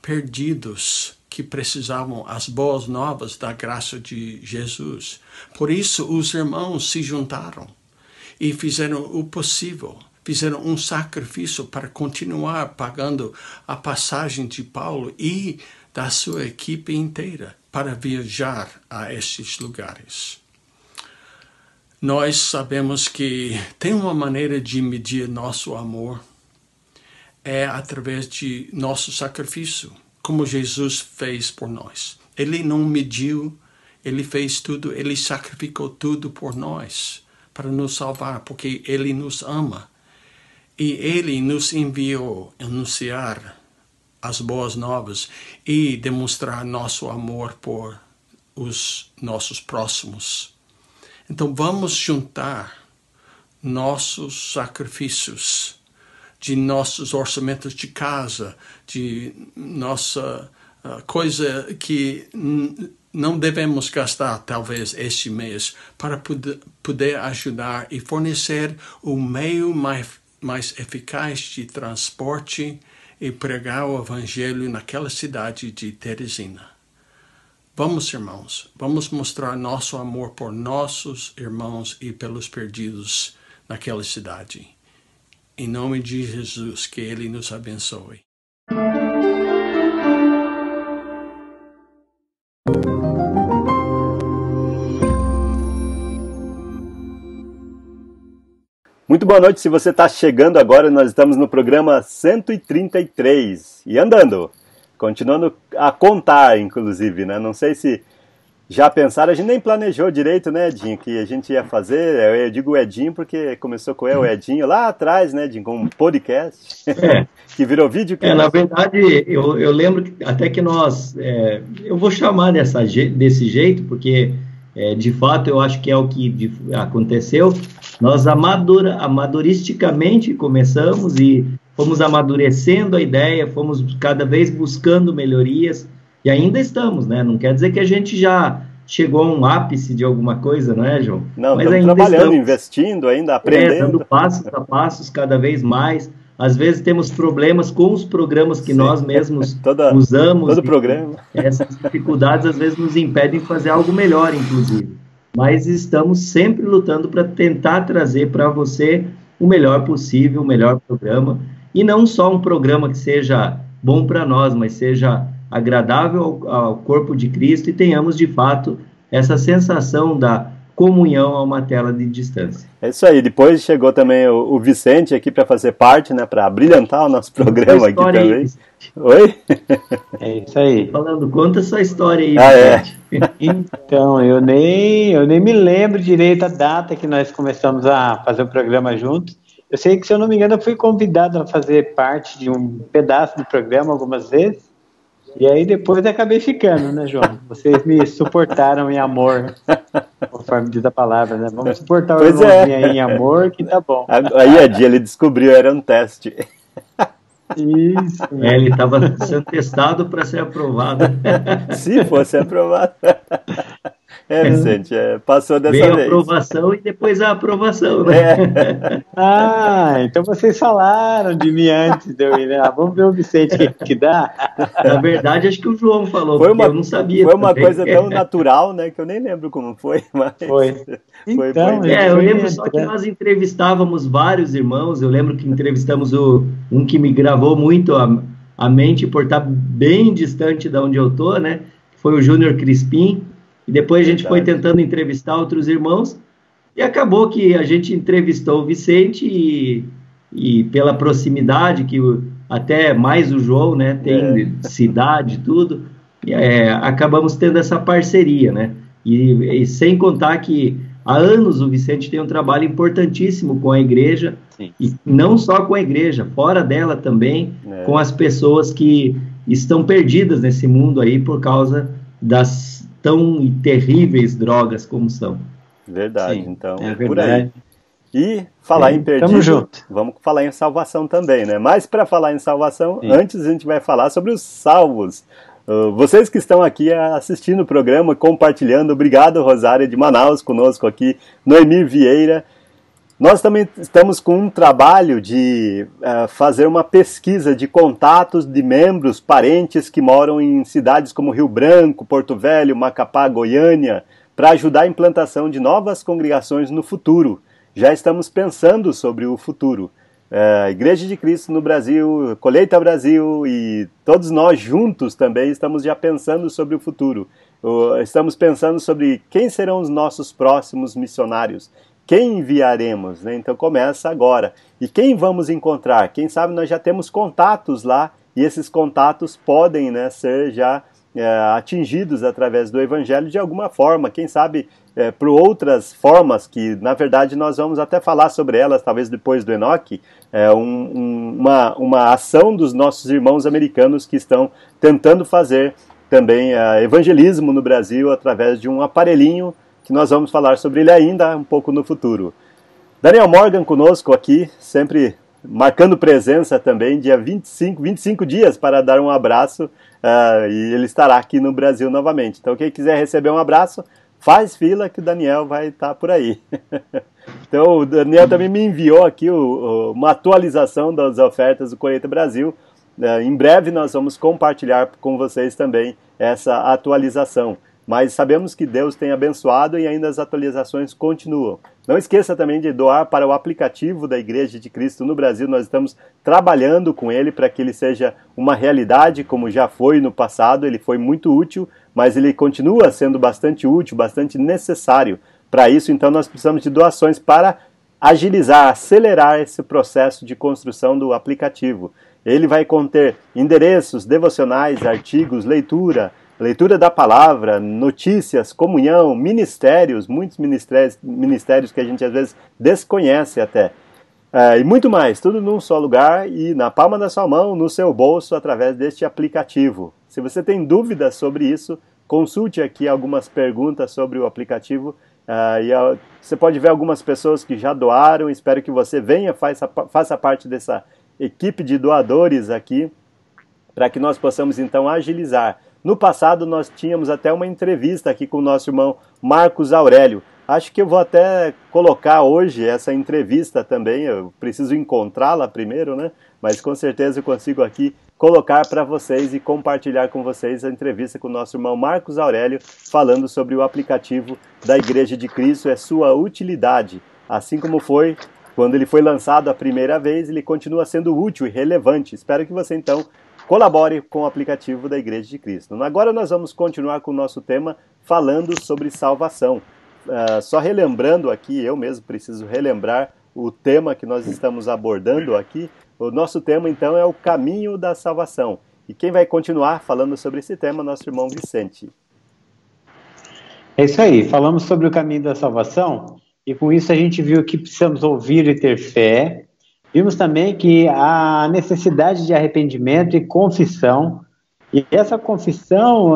perdidos, que precisavam as boas novas da graça de Jesus. Por isso os irmãos se juntaram e fizeram o possível, fizeram um sacrifício para continuar pagando a passagem de Paulo e da sua equipe inteira para viajar a esses lugares. Nós sabemos que tem uma maneira de medir nosso amor, é através de nosso sacrifício, como Jesus fez por nós. Ele não mediu, ele fez tudo, ele sacrificou tudo por nós, para nos salvar, porque ele nos ama. E ele nos enviou anunciar as boas novas e demonstrar nosso amor por os nossos próximos. Então vamos juntar nossos sacrifícios, de nossos orçamentos de casa, de nossa coisa que não devemos gastar talvez este mês, para poder ajudar e fornecer o meio mais eficaz de transporte e pregar o Evangelho naquela cidade de Teresina. Vamos, irmãos, vamos mostrar nosso amor por nossos irmãos e pelos perdidos naquela cidade. Em nome de Jesus, que Ele nos abençoe. Muito boa noite, se você está chegando agora, nós estamos no programa 133 e andando, continuando a contar, inclusive, né? Não sei se já pensaram, a gente nem planejou direito, né, Edinho, que a gente ia fazer, eu digo o Edinho porque começou com o Edinho lá atrás, né, Edinho, com um podcast, que virou vídeo. Na verdade, eu lembro que, até que nós, eu vou chamar desse jeito, porque de fato eu acho que é o que aconteceu. Nós amadoristicamente começamos e fomos amadurecendo a ideia, fomos cada vez buscando melhorias e ainda estamos, né? Não quer dizer que a gente já chegou a um ápice de alguma coisa, não é, João? Não, mas estamos trabalhando, investindo, ainda aprendendo. Dando passos a passos cada vez mais. Às vezes temos problemas com os programas que nós mesmos usamos. Todo programa. Essas dificuldades às vezes nos impedem de fazer algo melhor, inclusive. Mas estamos sempre lutando para tentar trazer para você o melhor possível, o melhor programa. E não só um programa que seja bom para nós, mas seja agradável ao corpo de Cristo e tenhamos, de fato, essa sensação da comunhão a uma tela de distância. É isso aí. Depois chegou também o Vicente aqui para fazer parte, né, para brilhantar o nosso programa aqui também. Aí, oi? É isso aí. Conta essa história aí, Vicente. Então, eu nem me lembro direito a data que nós começamos a fazer o programa juntos. Eu sei que, se eu não me engano, eu fui convidado a fazer parte de um pedaço do programa algumas vezes. E aí depois acabei ficando, né, João? Vocês me suportaram em amor, conforme diz a palavra, né? Vamos suportar o irmãozinho aí em amor, que tá bom. Aí, Edi, ele descobriu, era um teste. Isso. Ele estava sendo testado para ser aprovado. Se fosse aprovado. Vicente, passou dessa vez. Veio a aprovação e depois a aprovação, né? Então vocês falaram de mim antes de eu ir, né? Vamos ver o Vicente que dá. Na verdade, acho que o João falou, porque eu não sabia. Foi uma coisa tão natural, né, que eu nem lembro como foi, mas... Foi. Então, eu lembro só que nós entrevistávamos vários irmãos, eu lembro que entrevistamos um que me gravou muito a mente por estar bem distante de onde eu tô, né? Foi o Júnior Crispim. E depois a gente foi tentando entrevistar outros irmãos, e acabou que a gente entrevistou o Vicente, e pela proximidade, que até mais o João, né, tem cidade e tudo, acabamos tendo essa parceria, né? E sem contar que há anos o Vicente tem um trabalho importantíssimo com a igreja, sim, e não só com a igreja, fora dela também, com as pessoas que estão perdidas nesse mundo aí por causa das tão terríveis drogas como são. Verdade, sim, então, verdade. Por aí. E falar em perdido, tamo junto. Vamos falar em salvação também, né? Mas para falar em salvação, antes a gente vai falar sobre os salvos. Vocês que estão aqui assistindo o programa, compartilhando, obrigado, Rosária de Manaus, conosco aqui, Noemi Vieira. Nós também estamos com um trabalho de fazer uma pesquisa de contatos de membros, parentes que moram em cidades como Rio Branco, Porto Velho, Macapá, Goiânia, para ajudar a implantação de novas congregações no futuro. Já estamos pensando sobre o futuro. Igreja de Cristo no Brasil, Colheita Brasil e todos nós juntos também estamos já pensando sobre o futuro. Estamos pensando sobre quem serão os nossos próximos missionários. Quem enviaremos, né? Então começa agora. E quem vamos encontrar? Quem sabe nós já temos contatos lá, e esses contatos podem, né, ser já atingidos através do Evangelho de alguma forma. Quem sabe por outras formas, que na verdade nós vamos até falar sobre elas, talvez depois do Enoque, uma ação dos nossos irmãos americanos que estão tentando fazer também evangelismo no Brasil através de um aparelhinho que nós vamos falar sobre ele ainda um pouco no futuro. Daniel Morgan conosco aqui, sempre marcando presença também, dia 25 dias para dar um abraço, e ele estará aqui no Brasil novamente. Então quem quiser receber um abraço, faz fila que o Daniel vai estar por aí. Então o Daniel também me enviou aqui uma atualização das ofertas do Colheita Brasil. Em breve nós vamos compartilhar com vocês também essa atualização. Mas sabemos que Deus tem abençoado e ainda as atualizações continuam. Não esqueça também de doar para o aplicativo da Igreja de Cristo no Brasil. Nós estamos trabalhando com ele para que ele seja uma realidade, como já foi no passado. Ele foi muito útil, mas ele continua sendo bastante útil, bastante necessário. Para isso, então, nós precisamos de doações para agilizar, acelerar esse processo de construção do aplicativo. Ele vai conter endereços, devocionais, artigos, leitura da palavra, notícias, comunhão, ministérios, muitos ministérios que a gente às vezes desconhece até. E muito mais, tudo num só lugar e na palma da sua mão, no seu bolso, através deste aplicativo. Se você tem dúvidas sobre isso, consulte aqui algumas perguntas sobre o aplicativo. Você pode ver algumas pessoas que já doaram. Espero que você venha, faça parte dessa equipe de doadores aqui, para que nós possamos então agilizar. No passado nós tínhamos até uma entrevista aqui com o nosso irmão Marcos Aurélio. Acho que eu vou até colocar hoje essa entrevista também. Eu preciso encontrá-la primeiro, né? Mas com certeza eu consigo aqui colocar para vocês e compartilhar com vocês a entrevista com o nosso irmão Marcos Aurélio, falando sobre o aplicativo da Igreja de Cristo, sua utilidade. Assim como foi quando ele foi lançado a primeira vez, ele continua sendo útil e relevante. Espero que você então colabore com o aplicativo da Igreja de Cristo. Agora nós vamos continuar com o nosso tema falando sobre salvação. Só relembrando aqui, eu mesmo preciso relembrar o tema que nós estamos abordando aqui. O nosso tema então é o caminho da salvação. E quem vai continuar falando sobre esse tema é nosso irmão Vicente. É isso aí, falamos sobre o caminho da salvação e com isso a gente viu que precisamos ouvir e ter fé. Vimos também que há necessidade de arrependimento e confissão, e essa confissão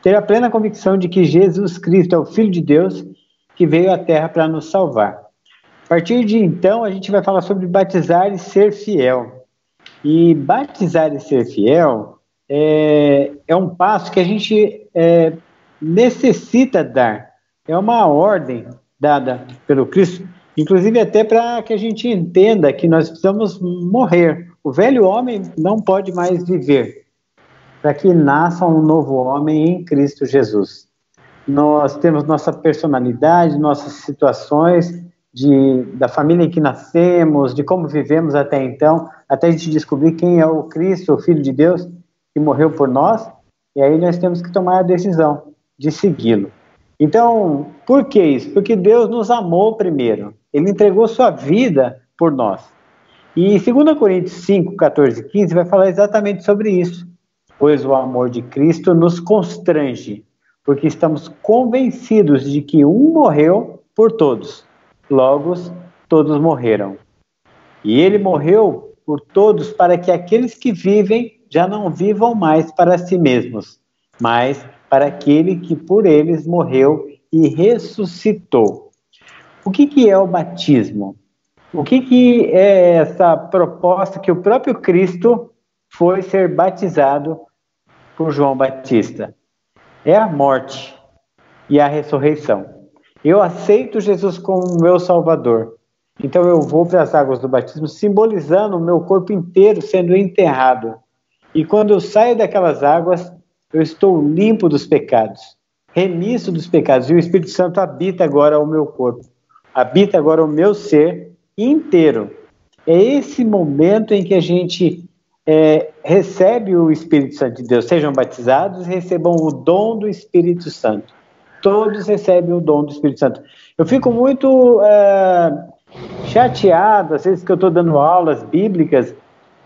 ter a plena convicção de que Jesus Cristo é o Filho de Deus que veio à Terra para nos salvar. A partir de então, a gente vai falar sobre batizar e ser fiel. E batizar e ser fiel é um passo que a gente necessita dar. É uma ordem dada pelo Cristo, inclusive até para que a gente entenda que nós precisamos morrer. O velho homem não pode mais viver, para que nasça um novo homem em Cristo Jesus. Nós temos nossa personalidade, nossas situações, da família em que nascemos, de como vivemos até então, até a gente descobrir quem é o Cristo, o Filho de Deus, que morreu por nós, e aí nós temos que tomar a decisão de segui-lo. Então, por que isso? Porque Deus nos amou primeiro. Ele entregou sua vida por nós. E 2 Coríntios 5, 14 e 15 vai falar exatamente sobre isso. Pois o amor de Cristo nos constrange, porque estamos convencidos de que um morreu por todos, logo todos morreram. E ele morreu por todos para que aqueles que vivem já não vivam mais para si mesmos, mas para aquele que por eles morreu e ressuscitou. O que é o batismo? O que é essa proposta que o próprio Cristo foi ser batizado por João Batista? É a morte e a ressurreição. Eu aceito Jesus como meu Salvador. Então eu vou para as águas do batismo, simbolizando o meu corpo inteiro sendo enterrado. E quando eu saio daquelas águas, eu estou limpo dos pecados, remisso dos pecados. E o Espírito Santo habita agora o meu corpo, habita agora o meu ser inteiro. É esse momento em que a gente recebe o Espírito Santo de Deus. Sejam batizados e recebam o dom do Espírito Santo. Todos recebem o dom do Espírito Santo. Eu fico muito chateado, às vezes que eu estou dando aulas bíblicas,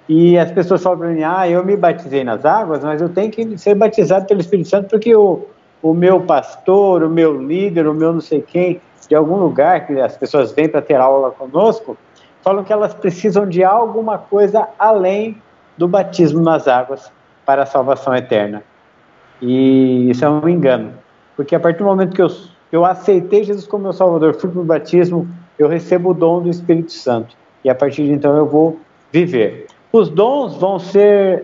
e as pessoas falam para mim, eu me batizei nas águas, mas eu tenho que ser batizado pelo Espírito Santo, porque o meu pastor, o meu líder, o meu não sei quem, de algum lugar, que as pessoas vêm para ter aula conosco, falam que elas precisam de alguma coisa além do batismo nas águas para a salvação eterna. E isso é um engano, porque a partir do momento que eu aceitei Jesus como meu Salvador, fui para o batismo, eu recebo o dom do Espírito Santo, e a partir de então eu vou viver. Os dons vão ser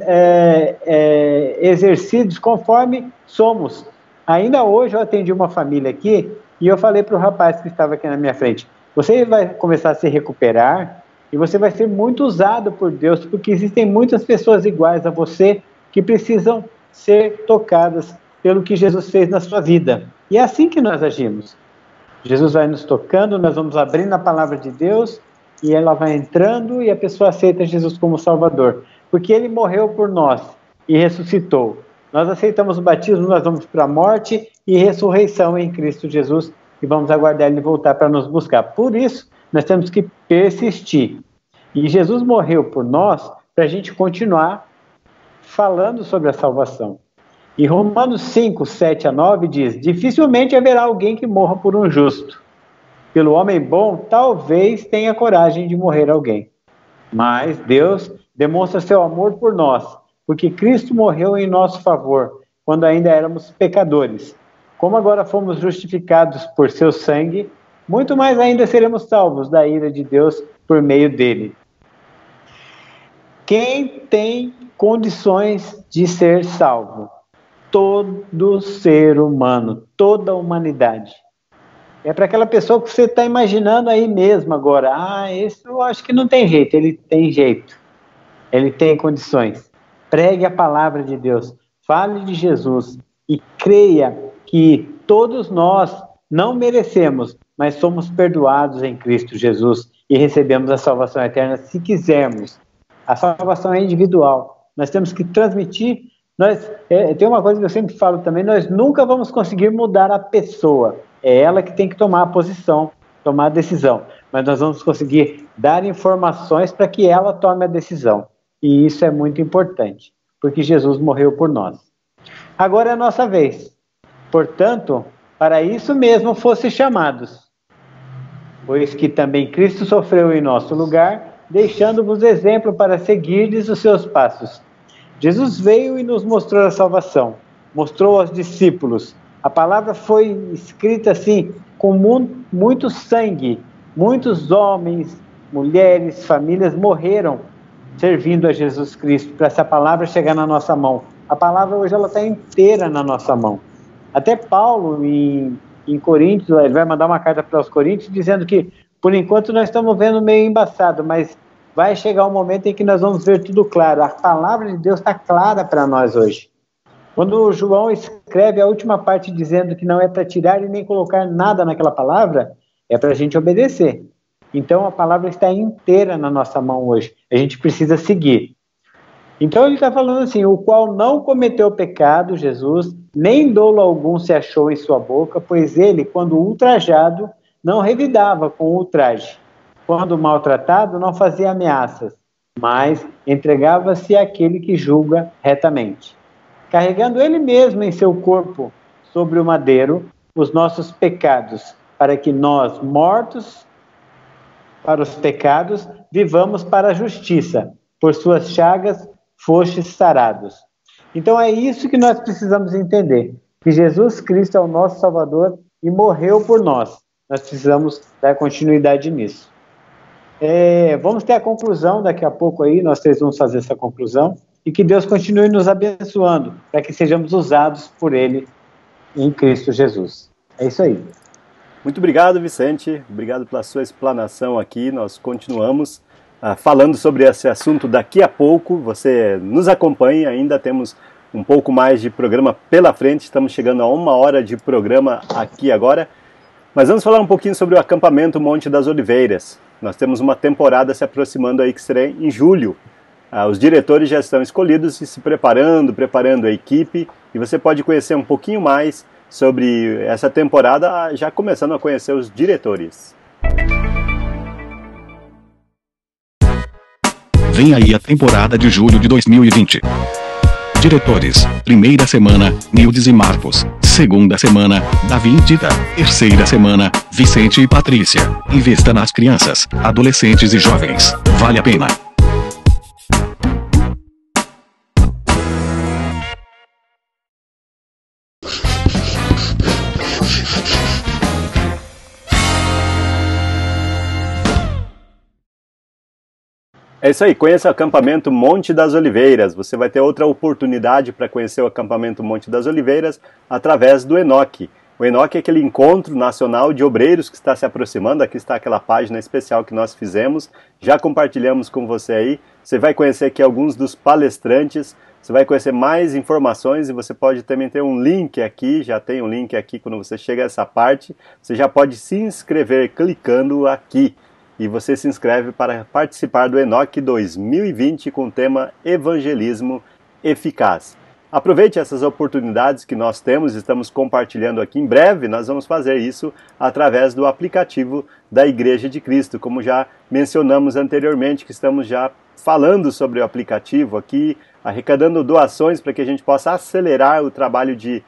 exercidos conforme somos. Ainda hoje eu atendi uma família aqui e eu falei para o rapaz que estava aqui na minha frente, você vai começar a se recuperar e você vai ser muito usado por Deus, porque existem muitas pessoas iguais a você que precisam ser tocadas pelo que Jesus fez na sua vida. E é assim que nós agimos. Jesus vai nos tocando, nós vamos abrindo a palavra de Deus e ela vai entrando e a pessoa aceita Jesus como Salvador. Porque Ele morreu por nós e ressuscitou. Nós aceitamos o batismo, nós vamos para a morte e ressurreição em Cristo Jesus e vamos aguardar Ele voltar para nos buscar. Por isso, nós temos que persistir. E Jesus morreu por nós para a gente continuar falando sobre a salvação. E Romanos 5, 7 a 9 diz, dificilmente haverá alguém que morra por um justo. Pelo homem bom, talvez tenha coragem de morrer alguém. Mas Deus demonstra seu amor por nós, porque Cristo morreu em nosso favor, quando ainda éramos pecadores. Como agora fomos justificados por seu sangue, muito mais ainda seremos salvos da ira de Deus por meio dele. Quem tem condições de ser salvo? Todo ser humano, toda a humanidade. É para aquela pessoa que você está imaginando aí mesmo agora. Esse eu acho que não tem jeito. Ele tem jeito. Ele tem condições. Pregue a palavra de Deus. Fale de Jesus. E creia que todos nós não merecemos, mas somos perdoados em Cristo Jesus e recebemos a salvação eterna se quisermos. A salvação é individual. Nós temos que transmitir. Tem uma coisa que eu sempre falo também, nós nunca vamos conseguir mudar a pessoa. É ela que tem que tomar a posição, tomar a decisão. Mas nós vamos conseguir dar informações para que ela tome a decisão. E isso é muito importante, porque Jesus morreu por nós. Agora é a nossa vez. Portanto, para isso mesmo fosse chamados. Pois que também Cristo sofreu em nosso lugar, deixando-vos exemplo para seguirdes os seus passos. Jesus veio e nos mostrou a salvação, mostrou aos discípulos. A palavra foi escrita assim, com muito sangue. Muitos homens, mulheres, famílias morreram servindo a Jesus Cristo para essa palavra chegar na nossa mão. A palavra hoje ela está inteira na nossa mão. Até Paulo, em Coríntios, ele vai mandar uma carta para os Coríntios dizendo que, por enquanto, nós estamos vendo meio embaçado, mas vai chegar um momento em que nós vamos ver tudo claro. A palavra de Deus está clara para nós hoje. Quando João escreve a última parte dizendo que não é para tirar e nem colocar nada naquela palavra, é para a gente obedecer. Então a palavra está inteira na nossa mão hoje. A gente precisa seguir. Então ele está falando assim, o qual não cometeu pecado, Jesus, nem dolo algum se achou em sua boca, pois ele, quando ultrajado, não revidava com ultraje. Quando maltratado, não fazia ameaças, mas entregava-se àquele que julga retamente. Carregando ele mesmo em seu corpo, sobre o madeiro, os nossos pecados, para que nós, mortos para os pecados, vivamos para a justiça. Por suas chagas, fostes sarados. Então é isso que nós precisamos entender, que Jesus Cristo é o nosso Salvador e morreu por nós. Nós precisamos dar continuidade nisso. Vamos ter a conclusão daqui a pouco aí, nós três vamos fazer essa conclusão, e que Deus continue nos abençoando, para que sejamos usados por Ele em Cristo Jesus. É isso aí. Muito obrigado, Vicente. Obrigado pela sua explanação aqui. Nós continuamos falando sobre esse assunto daqui a pouco. Você nos acompanha, ainda temos um pouco mais de programa pela frente. Estamos chegando a 1 hora de programa aqui agora. Mas vamos falar um pouquinho sobre o acampamento Monte das Oliveiras. Nós temos uma temporada se aproximando aí que será em julho. Os diretores já estão escolhidos e se preparando a equipe. E você pode conhecer um pouquinho mais sobre essa temporada, já começando a conhecer os diretores. Vem aí a temporada de julho de 2020. Diretores: primeira semana, Nildes e Marcos. Segunda semana, Davi e Dita. Terceira semana, Vicente e Patrícia. Invista nas crianças, adolescentes e jovens. Vale a pena. É isso aí, conheça o acampamento Monte das Oliveiras. Você vai ter outra oportunidade para conhecer o acampamento Monte das Oliveiras através do ENOC. O ENOC é aquele encontro nacional de obreiros que está se aproximando. Aqui está aquela página especial que nós fizemos. Já compartilhamos com você aí. Você vai conhecer aqui alguns dos palestrantes. Você vai conhecer mais informações e você pode também ter um link aqui. Já tem um link aqui quando você chega a essa parte. Você já pode se inscrever clicando aqui. E você se inscreve para participar do ENOC 2020 com o tema Evangelismo Eficaz. Aproveite essas oportunidades que nós temos, estamos compartilhando aqui. Em breve nós vamos fazer isso através do aplicativo da Igreja de Cristo, como já mencionamos anteriormente, que estamos já falando sobre o aplicativo aqui, arrecadando doações para que a gente possa acelerar o trabalho de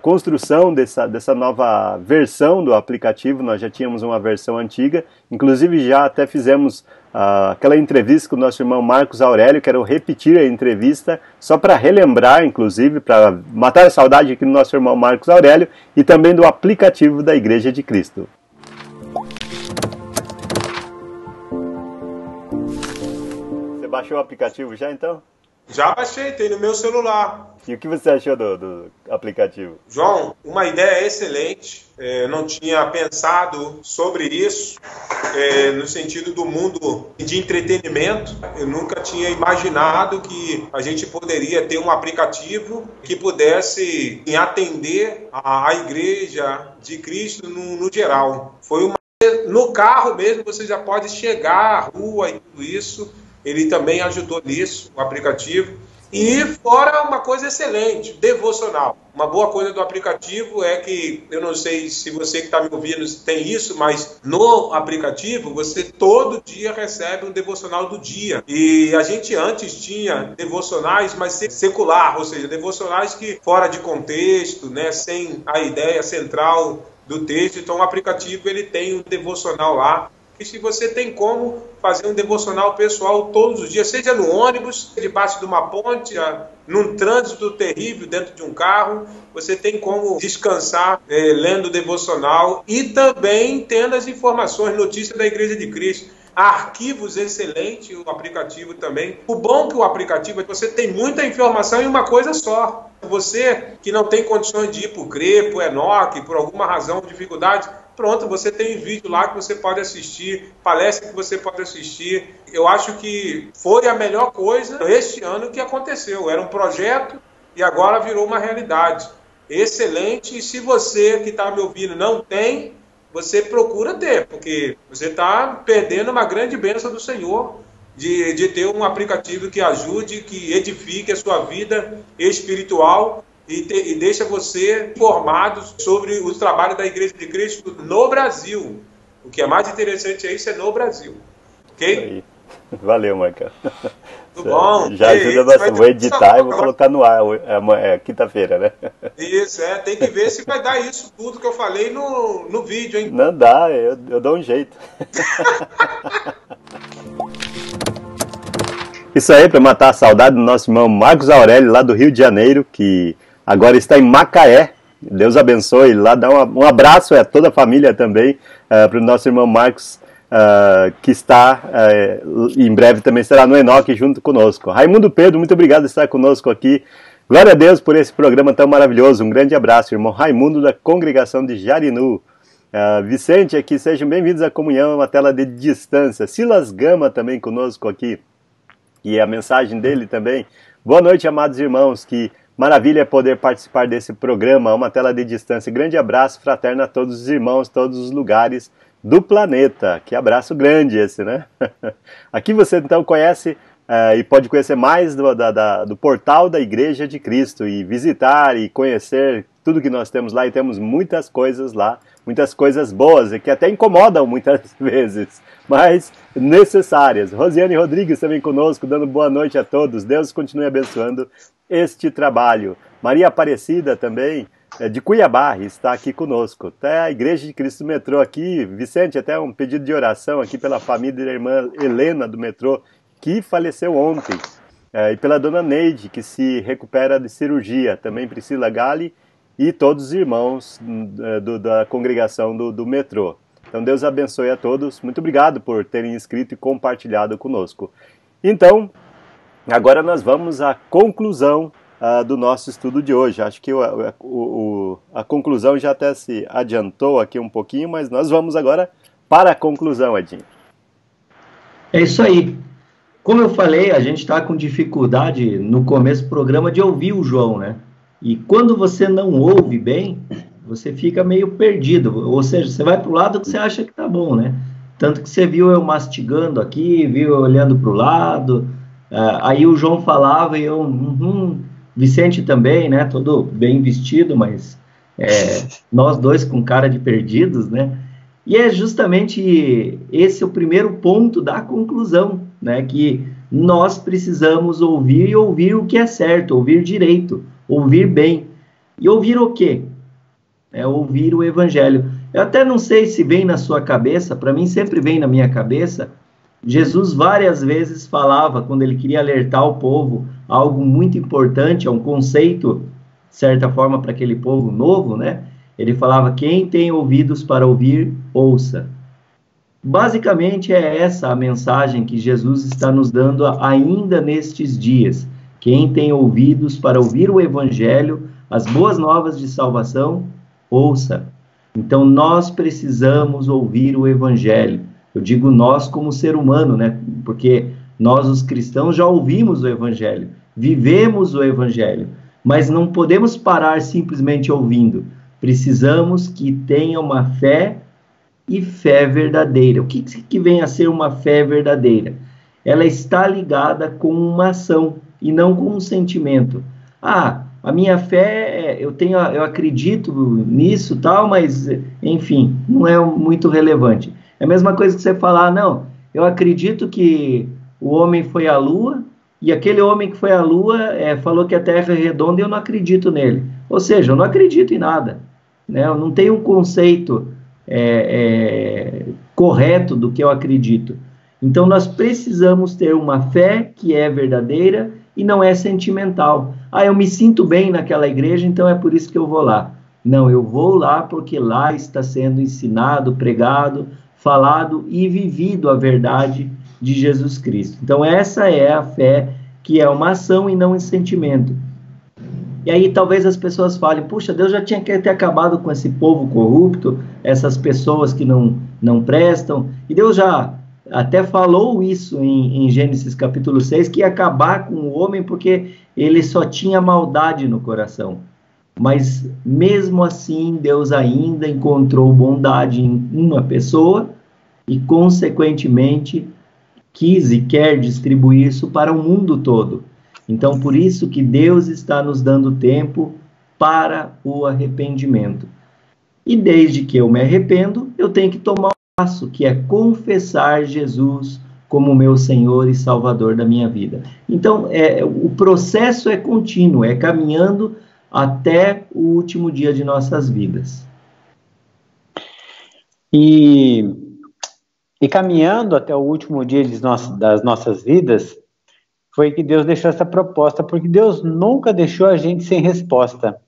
construção dessa nova versão do aplicativo. Nós já tínhamos uma versão antiga, inclusive já até fizemos aquela entrevista com o nosso irmão Marcos Aurélio. Quero repetir a entrevista só para relembrar, inclusive, para matar a saudade aqui do nosso irmão Marcos Aurélio e também do aplicativo da Igreja de Cristo. Você baixou o aplicativo já então? Já baixei, tem no meu celular. E o que você achou do aplicativo? João, uma ideia excelente. Não tinha pensado sobre isso no sentido do mundo de entretenimento. Eu nunca tinha imaginado que a gente poderia ter um aplicativo que pudesse atender a Igreja de Cristo no geral. No carro mesmo você já pode chegar à rua e tudo isso. Ele também ajudou nisso, o aplicativo. E fora uma coisa excelente, devocional. Uma boa coisa do aplicativo é que, eu não sei se você que está me ouvindo tem isso, mas no aplicativo você todo dia recebe um devocional do dia. E a gente antes tinha devocionais, mas secular, ou seja, devocionais que fora de contexto, né, sem a ideia central do texto. Então o aplicativo ele tem um devocional lá. E se você tem como fazer um devocional pessoal todos os dias, seja no ônibus, debaixo de uma ponte, num trânsito terrível dentro de um carro, você tem como descansar lendo o devocional e também tendo as informações, notícias da Igreja de Cristo. Arquivos excelentes, o aplicativo também. O bom que o aplicativo é que você tem muita informação em uma coisa só. Você que não tem condições de ir para o CRE, para o ENOC, por alguma razão, dificuldade, pronto, você tem vídeo lá que você pode assistir, palestra que você pode assistir. Eu acho que foi a melhor coisa este ano que aconteceu. Era um projeto e agora virou uma realidade. Excelente. E se você que está me ouvindo não tem, você procura ter, porque você está perdendo uma grande bênção do Senhor de ter um aplicativo que ajude, que edifique a sua vida espiritual e deixa você informado sobre o trabalho da Igreja de Cristo no Brasil. O que é mais interessante é isso, é no Brasil. Ok? Valeu, Marcão. Tudo bom? Já ajuda bastante. Vou editar e vou colocar no ar. É quinta-feira, né? Isso, tem que ver se vai dar isso tudo que eu falei no vídeo, hein? Não dá, eu dou um jeito. Isso aí, para matar a saudade do nosso irmão Marcos Aurélio, lá do Rio de Janeiro, que agora está em Macaé. Deus abençoe. Lá dá um abraço a toda a família também, para o nosso irmão Marcos, que está, em breve também estará no ENOC junto conosco. Raimundo Pedro, muito obrigado por estar conosco aqui. Glória a Deus por esse programa tão maravilhoso. Um grande abraço, irmão Raimundo, da congregação de Jarinu. Vicente aqui, sejam bem-vindos à comunhão, uma tela de distância. Silas Gama também conosco aqui. E a mensagem dele também. Boa noite, amados irmãos, que maravilha poder participar desse programa, uma tela de distância. Grande abraço fraterno a todos os irmãos, todos os lugares do planeta. Que abraço grande esse, né? Aqui você então conhece e pode conhecer mais do portal da Igreja de Cristo e visitar e conhecer tudo que nós temos lá, e temos muitas coisas lá, muitas coisas boas e que até incomodam muitas vezes, mas necessárias. Rosiane Rodrigues também conosco, dando boa noite a todos. Deus continue abençoando este trabalho. Maria Aparecida também, de Cuiabá, está aqui conosco. Até a Igreja de Cristo do Metrô aqui. Vicente, até um pedido de oração aqui pela família da irmã Helena do Metrô, que faleceu ontem. E pela dona Neide, que se recupera de cirurgia. Também Priscila Gali e todos os irmãos da congregação do Metrô. Então Deus abençoe a todos. Muito obrigado por terem inscrito e compartilhado conosco. Então, agora nós vamos à conclusão do nosso estudo de hoje. Acho que a conclusão já até se adiantou aqui um pouquinho, mas nós vamos agora para a conclusão, Edinho. É isso aí. Como eu falei, a gente está com dificuldade no começo do programa de ouvir o João, né? E quando você não ouve bem, você fica meio perdido. Ou seja, você vai para o lado que você acha que tá bom, né? Tanto que você viu eu mastigando aqui, viu eu olhando para o lado. Aí o João falava e eu... Vicente também, né? Todo bem vestido, mas nós dois com cara de perdidos, né? E é justamente esse o primeiro ponto da conclusão, né? Que nós precisamos ouvir e ouvir o que é certo, ouvir direito, ouvir bem. E ouvir o quê? Ouvir o Evangelho. Eu até não sei se vem na sua cabeça, para mim sempre vem na minha cabeça. Jesus várias vezes falava, quando ele queria alertar o povo, algo muito importante, um conceito, de certa forma, para aquele povo novo, né? Ele falava, quem tem ouvidos para ouvir, ouça. Basicamente é essa a mensagem que Jesus está nos dando ainda nestes dias. Quem tem ouvidos para ouvir o Evangelho, as boas novas de salvação, ouça. Então nós precisamos ouvir o Evangelho. Eu digo nós como ser humano, né? Porque nós, os cristãos, já ouvimos o Evangelho, vivemos o Evangelho, mas não podemos parar simplesmente ouvindo. Precisamos que tenha uma fé e fé verdadeira. O que vem a ser uma fé verdadeira? Ela está ligada com uma ação e não com um sentimento. A minha fé, eu acredito nisso, tal, mas, enfim, não é muito relevante. É a mesma coisa que você falar, não, eu acredito que o homem foi à Lua, e aquele homem que foi à Lua falou que a Terra é redonda e eu não acredito nele. Ou seja, eu não acredito em nada, né? Eu não tenho um conceito correto do que eu acredito. Então, nós precisamos ter uma fé que é verdadeira e não é sentimental. Eu me sinto bem naquela igreja, então é por isso que eu vou lá. Não, eu vou lá porque lá está sendo ensinado, pregado, falado e vivido a verdade de Jesus Cristo. Então essa é a fé que é uma ação e não um sentimento. E aí talvez as pessoas falem, puxa, Deus já tinha que ter acabado com esse povo corrupto, essas pessoas que não prestam, e Deus já até falou isso em Gênesis capítulo 6, que ia acabar com o homem porque ele só tinha maldade no coração. Mas mesmo assim, Deus ainda encontrou bondade em uma pessoa e, consequentemente, quis e quer distribuir isso para o mundo todo. Então, por isso que Deus está nos dando tempo para o arrependimento. E desde que eu me arrependo, eu tenho que tomar um passo, que é confessar Jesus como meu Senhor e Salvador da minha vida. Então, o processo é contínuo, é caminhando até o último dia de nossas vidas. E caminhando até o último dia das nossas vidas, foi que Deus deixou essa proposta, porque Deus nunca deixou a gente sem resposta.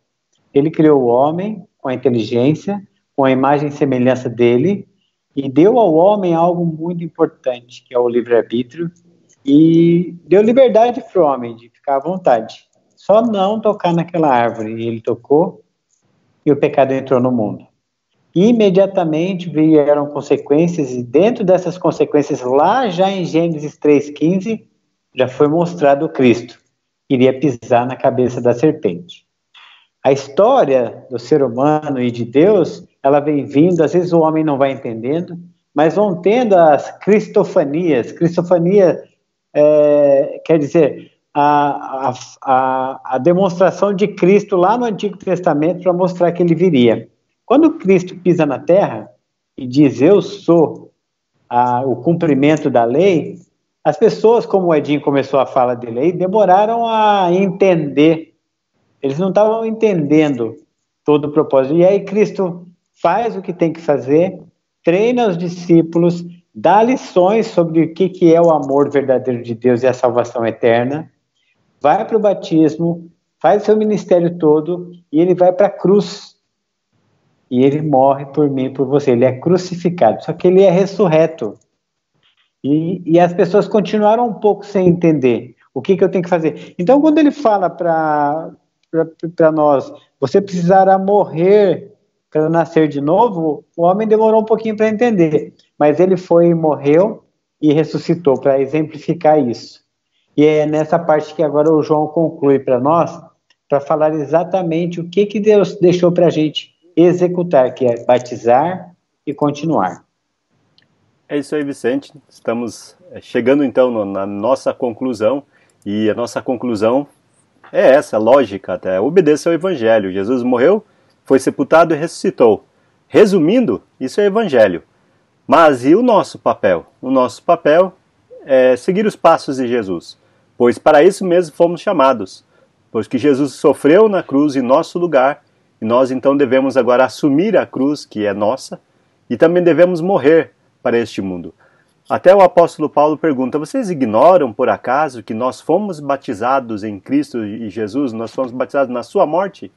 Ele criou o homem com a inteligência, com a imagem e semelhança dele, e deu ao homem algo muito importante, que é o livre-arbítrio, e deu liberdade para o homem de ficar à vontade. Só não tocar naquela árvore. E ele tocou e o pecado entrou no mundo. E imediatamente vieram consequências, e dentro dessas consequências, lá já em Gênesis 3,15, já foi mostrado o Cristo, que iria pisar na cabeça da serpente. A história do ser humano e de Deus, ela vem vindo, às vezes o homem não vai entendendo, mas vão tendo as cristofanias. Cristofania quer dizer a demonstração de Cristo lá no Antigo Testamento para mostrar que ele viria. Quando Cristo pisa na terra e diz, eu sou o cumprimento da lei, as pessoas, como o Edinho começou a fala dele aí, demoraram a entender. Eles não estavam entendendo todo o propósito. E aí Cristo faz o que tem que fazer, treina os discípulos, dá lições sobre o que é o amor verdadeiro de Deus e a salvação eterna, vai para o batismo, faz o seu ministério todo e ele vai para a cruz. e ele morre por mim e por você. Ele é crucificado, só que ele é ressurreto. E as pessoas continuaram um pouco sem entender o que eu tenho que fazer. Então, quando ele fala para nós, você precisará morrer para nascer de novo, o homem demorou um pouquinho para entender, mas ele foi, morreu e ressuscitou para exemplificar isso. E é nessa parte que agora o João conclui para nós, para falar exatamente o que Deus deixou para a gente executar, que é batizar e continuar. É isso aí, Vicente. Estamos chegando então na nossa conclusão, e a nossa conclusão é essa, lógica até, obedeça ao Evangelho. Jesus morreu, foi sepultado e ressuscitou. Resumindo, isso é Evangelho. Mas e o nosso papel? O nosso papel é seguir os passos de Jesus, pois para isso mesmo fomos chamados, pois que Jesus sofreu na cruz em nosso lugar, e nós então devemos agora assumir a cruz que é nossa, e também devemos morrer para este mundo. Até o apóstolo Paulo pergunta, vocês ignoram por acaso que nós fomos batizados em Cristo e Jesus, nós fomos batizados na sua morte?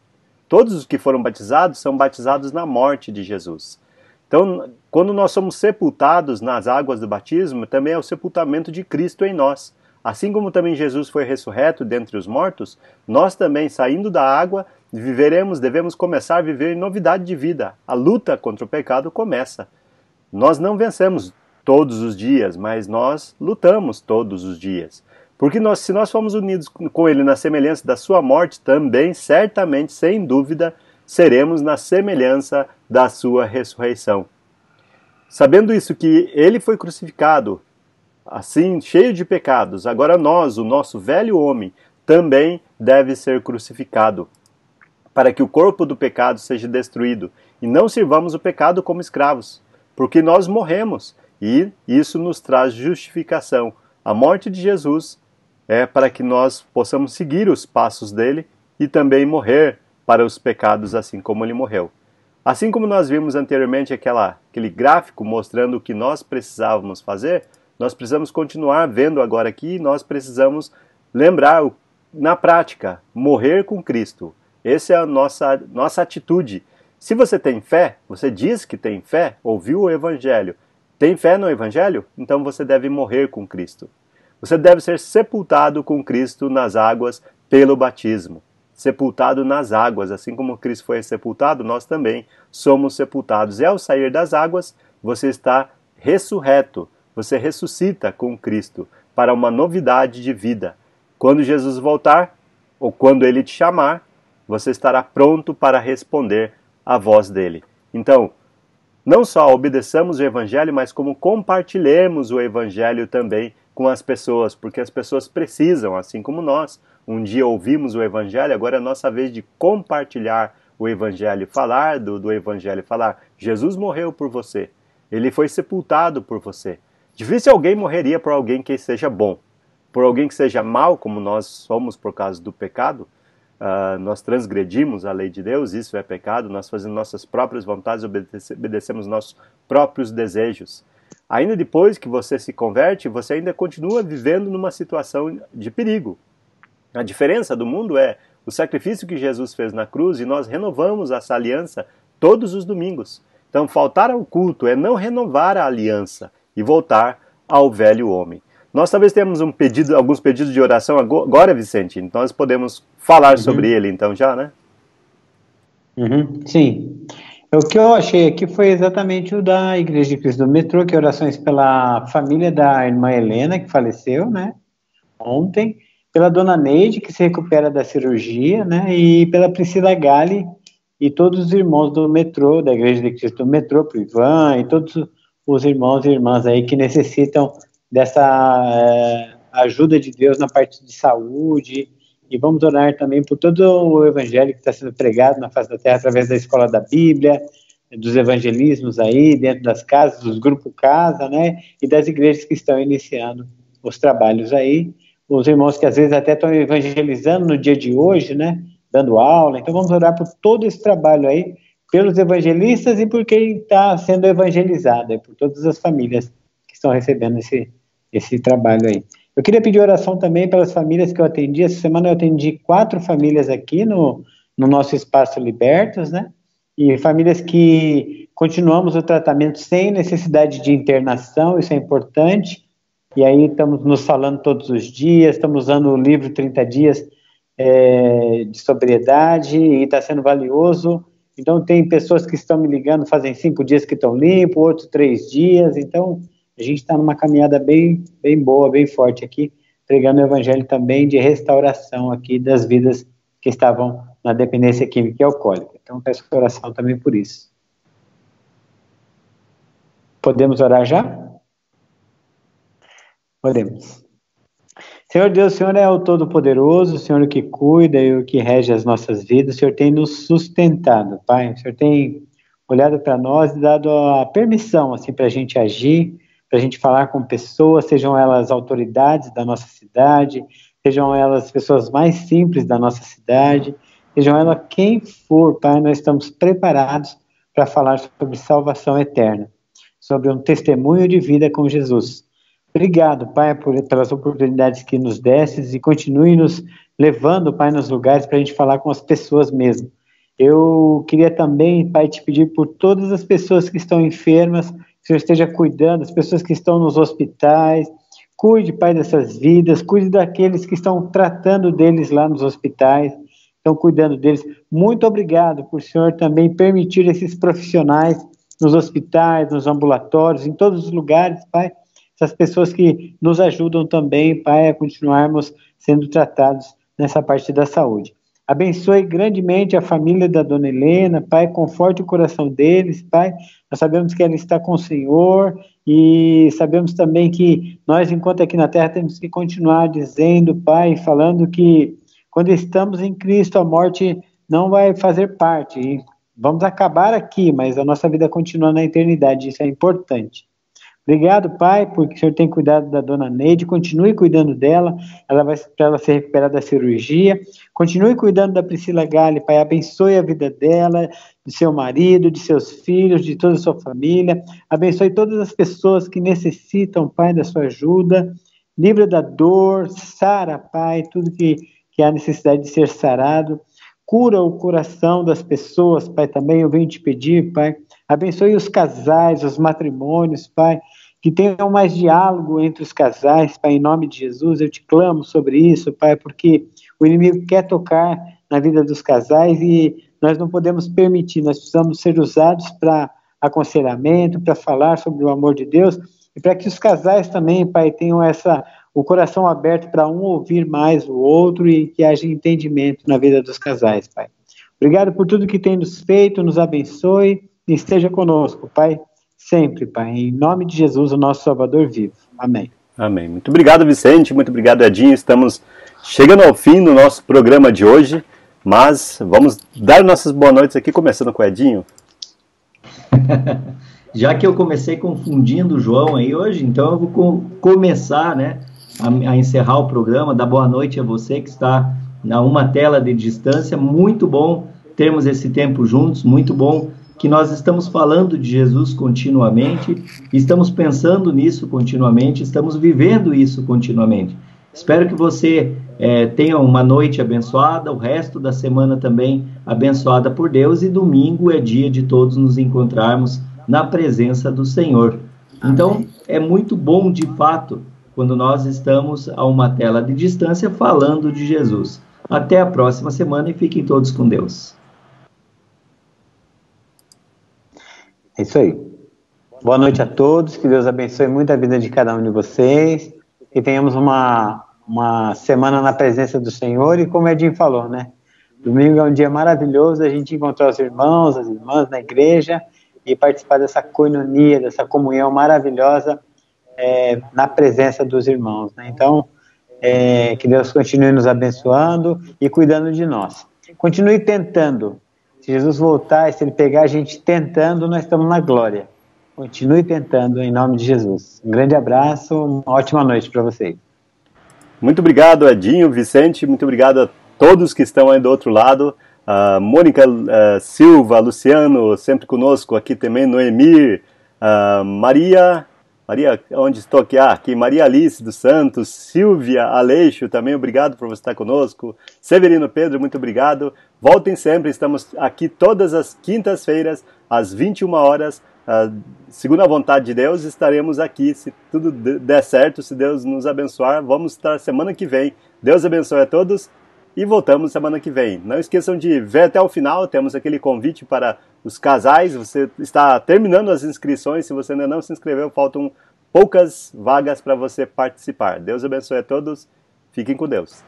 Todos os que foram batizados são batizados na morte de Jesus. Então, quando nós somos sepultados nas águas do batismo, também é o sepultamento de Cristo em nós. Assim como também Jesus foi ressurreto dentre os mortos, nós também, saindo da água, devemos começar a viver em novidade de vida. A luta contra o pecado começa. Nós não vencemos todos os dias, mas nós lutamos todos os dias. Porque se nós formos unidos com Ele na semelhança da sua morte, também, certamente, sem dúvida, seremos na semelhança da sua ressurreição. Sabendo isso, que Ele foi crucificado, assim, cheio de pecados, agora nós, o nosso velho homem, também deve ser crucificado, para que o corpo do pecado seja destruído, e não sirvamos o pecado como escravos. Porque nós morremos, e isso nos traz justificação. A morte de Jesus é para que nós possamos seguir os passos dele e também morrer para os pecados assim como ele morreu. Assim como nós vimos anteriormente aquele gráfico mostrando o que nós precisávamos fazer, nós precisamos continuar vendo agora aqui, nós precisamos lembrar na prática, morrer com Cristo. Essa é a nossa atitude. Se você tem fé, você diz que tem fé, ouviu o Evangelho, tem fé no Evangelho? Então você deve morrer com Cristo. Você deve ser sepultado com Cristo nas águas pelo batismo. Sepultado nas águas, assim como Cristo foi sepultado, nós também somos sepultados. E ao sair das águas, você está ressurreto, você ressuscita com Cristo para uma novidade de vida. Quando Jesus voltar, ou quando Ele te chamar, você estará pronto para responder a voz dele. Então, não só obedeçamos o Evangelho, mas como compartilhemos o Evangelho também com as pessoas, porque as pessoas precisam, assim como nós. Um dia ouvimos o Evangelho, agora é a nossa vez de compartilhar o Evangelho, falar do Evangelho, falar, Jesus morreu por você, Ele foi sepultado por você. Difícil alguém morreria por alguém que seja bom. Por alguém que seja mal, como nós somos por causa do pecado, nós transgredimos a lei de Deus, isso é pecado, nós fazemos nossas próprias vontades, obedecemos nossos próprios desejos. Ainda depois que você se converte, você ainda continua vivendo numa situação de perigo. A diferença do mundo é o sacrifício que Jesus fez na cruz e nós renovamos essa aliança todos os domingos. Então, faltar ao culto é não renovar a aliança e voltar ao velho homem. Nós talvez tenhamos alguns pedidos de oração agora, Vicente. Então, nós podemos falar sobre ele, então, já, né? Sim. O que eu achei aqui foi exatamente o da Igreja de Cristo do Metrô, que é orações pela família da irmã Helena, que faleceu, né? Ontem. Pela dona Neide, que se recupera da cirurgia, né? E pela Priscila Gali e todos os irmãos do Metrô, da Igreja de Cristo do Metrô, pro Ivan e todos os irmãos e irmãs aí que necessitam dessa ajuda de Deus na parte de saúde. E vamos orar também por todo o evangelho que está sendo pregado na face da terra através da escola da Bíblia, dos evangelismos aí dentro das casas, dos grupos casa, né? E das igrejas que estão iniciando os trabalhos aí. Os irmãos que às vezes até estão evangelizando no dia de hoje, né? Dando aula. Então vamos orar por todo esse trabalho aí, pelos evangelistas e por quem está sendo evangelizado, e por todas as famílias que estão recebendo esse trabalho aí. Eu queria pedir oração também pelas famílias que eu atendi. Essa semana eu atendi 4 famílias aqui no nosso Espaço Libertos, né? e famílias que continuamos o tratamento sem necessidade de internação, isso é importante, e aí estamos nos falando todos os dias, estamos usando o livro 30 dias de sobriedade, e está sendo valioso. Então tem pessoas que estão me ligando, fazem 5 dias que estão limpos, outros 3 dias, então a gente está numa caminhada bem boa, bem forte aqui, pregando o evangelho também de restauração aqui das vidas que estavam na dependência química e alcoólica. Então peço oração também por isso. Podemos orar já? Podemos. Senhor Deus, o Senhor é o Todo-Poderoso, o Senhor é o que cuida e o que rege as nossas vidas, o Senhor tem nos sustentado, Pai, o Senhor tem olhado para nós e dado a permissão, assim, para a gente agir, para a gente falar com pessoas, sejam elas autoridades da nossa cidade, sejam elas pessoas mais simples da nossa cidade, sejam elas quem for, Pai, nós estamos preparados para falar sobre salvação eterna, sobre um testemunho de vida com Jesus. Obrigado, Pai, pelas oportunidades que nos destes e continue nos levando, Pai, nos lugares para a gente falar com as pessoas mesmo. Eu queria também, Pai, te pedir por todas as pessoas que estão enfermas, que o Senhor esteja cuidando, as pessoas que estão nos hospitais, cuide, Pai, dessas vidas, cuide daqueles que estão tratando deles lá nos hospitais, estão cuidando deles. Muito obrigado por o Senhor também permitir esses profissionais nos hospitais, nos ambulatórios, em todos os lugares, Pai, essas pessoas que nos ajudam também, Pai, a continuarmos sendo tratados nessa parte da saúde. Abençoe grandemente a família da Dona Helena, Pai, conforte o coração deles, Pai. Nós sabemos que ela está com o Senhor e sabemos também que nós, enquanto aqui na Terra, temos que continuar dizendo, Pai, falando que quando estamos em Cristo, a morte não vai fazer parte. E vamos acabar aqui, mas a nossa vida continua na eternidade, isso é importante. Obrigado, Pai, porque o Senhor tem cuidado da Dona Neide, continue cuidando dela, para ela se recuperar da cirurgia, continue cuidando da Priscila Galli, Pai, abençoe a vida dela, de seu marido, de seus filhos, de toda a sua família, abençoe todas as pessoas que necessitam, Pai, da sua ajuda, livra da dor, sara, Pai, tudo que há necessidade de ser sarado, cura o coração das pessoas, Pai, também eu venho te pedir, Pai, abençoe os casais, os matrimônios, Pai, que tenham mais diálogo entre os casais, Pai, em nome de Jesus, eu te clamo sobre isso, Pai, porque o inimigo quer tocar na vida dos casais e nós não podemos permitir, nós precisamos ser usados para aconselhamento, para falar sobre o amor de Deus e para que os casais também, Pai, tenham o coração aberto para um ouvir mais o outro e que haja entendimento na vida dos casais, Pai. Obrigado por tudo que tem nos feito, nos abençoe e esteja conosco, Pai, sempre, Pai, em nome de Jesus, o nosso Salvador vivo. Amém. Amém. Muito obrigado, Vicente, muito obrigado, Edinho. Estamos chegando ao fim do nosso programa de hoje, mas vamos dar nossas boas noites aqui, começando com o Edinho. Já que eu comecei confundindo o João aí hoje, então eu vou começar, né, a encerrar o programa, dar boa noite a você que está a uma tela de distância. Muito bom termos esse tempo juntos, muito bom que nós estamos falando de Jesus continuamente, estamos pensando nisso continuamente, estamos vivendo isso continuamente. Espero que você tenha uma noite abençoada, o resto da semana também abençoada por Deus, e domingo é dia de todos nos encontrarmos na presença do Senhor. Então, é muito bom, de fato, quando nós estamos a uma tela de distância falando de Jesus. Até a próxima semana e fiquem todos com Deus. É isso aí. Boa noite a todos, que Deus abençoe muito a vida de cada um de vocês, que tenhamos uma semana na presença do Senhor, e como o Edinho falou, né? Domingo é um dia maravilhoso, a gente encontrar os irmãos, as irmãs na igreja e participar dessa coinonia, dessa comunhão maravilhosa na presença dos irmãos, né? Então, que Deus continue nos abençoando e cuidando de nós. Continue tentando. Se Jesus voltar, se Ele pegar a gente tentando, nós estamos na glória. Continue tentando, em nome de Jesus. Um grande abraço, uma ótima noite para vocês. Muito obrigado, Edinho, Vicente, muito obrigado a todos que estão aí do outro lado. Mônica Silva, Luciano, sempre conosco aqui também, Noemir, Maria Maria, onde estou aqui? Aqui, Maria Alice dos Santos, Silvia Aleixo, também obrigado por você estar conosco. Severino Pedro, muito obrigado. Voltem sempre, estamos aqui todas as quintas-feiras, às 21 horas. Segundo a vontade de Deus, estaremos aqui, se tudo der certo, se Deus nos abençoar. Vamos estar semana que vem. Deus abençoe a todos e voltamos semana que vem. Não esqueçam de ver até o final, temos aquele convite para os casais. Você está terminando as inscrições, se você ainda não se inscreveu, faltam poucas vagas para você participar. Deus abençoe a todos, fiquem com Deus.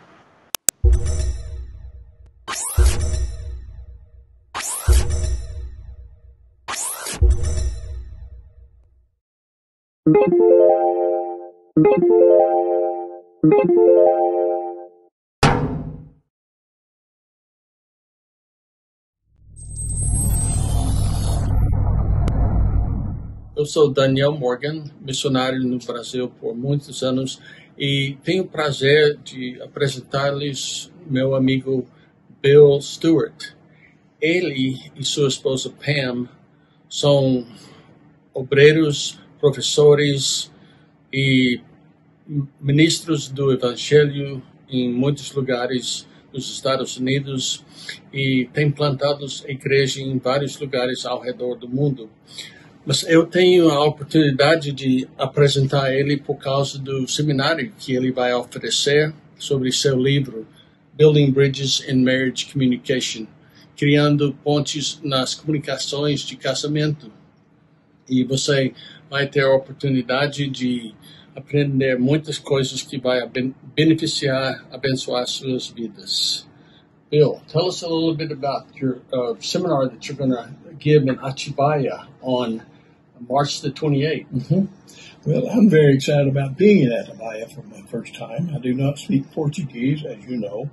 Eu sou Daniel Morgan, missionário no Brasil por muitos anos e tenho o prazer de apresentar-lhes meu amigo Bill Stewart. Ele e sua esposa Pam são obreiros, professores e ministros do Evangelho em muitos lugares dos Estados Unidos e têm plantado igreja em vários lugares ao redor do mundo. Mas eu tenho a oportunidade de apresentar ele por causa do seminário que ele vai oferecer sobre seu livro, Building Bridges in Marriage Communication, criando pontes nas comunicações de casamento. E você vai ter a oportunidade de aprender muitas coisas que vai beneficiar, abençoar suas vidas. Bill, tell us a little bit about your seminar that you're going to give in Atibaia on March the 28th. Mm-hmm. Well, I'm very excited about being in Atibaia for my first time. I do not speak Portuguese, as you know,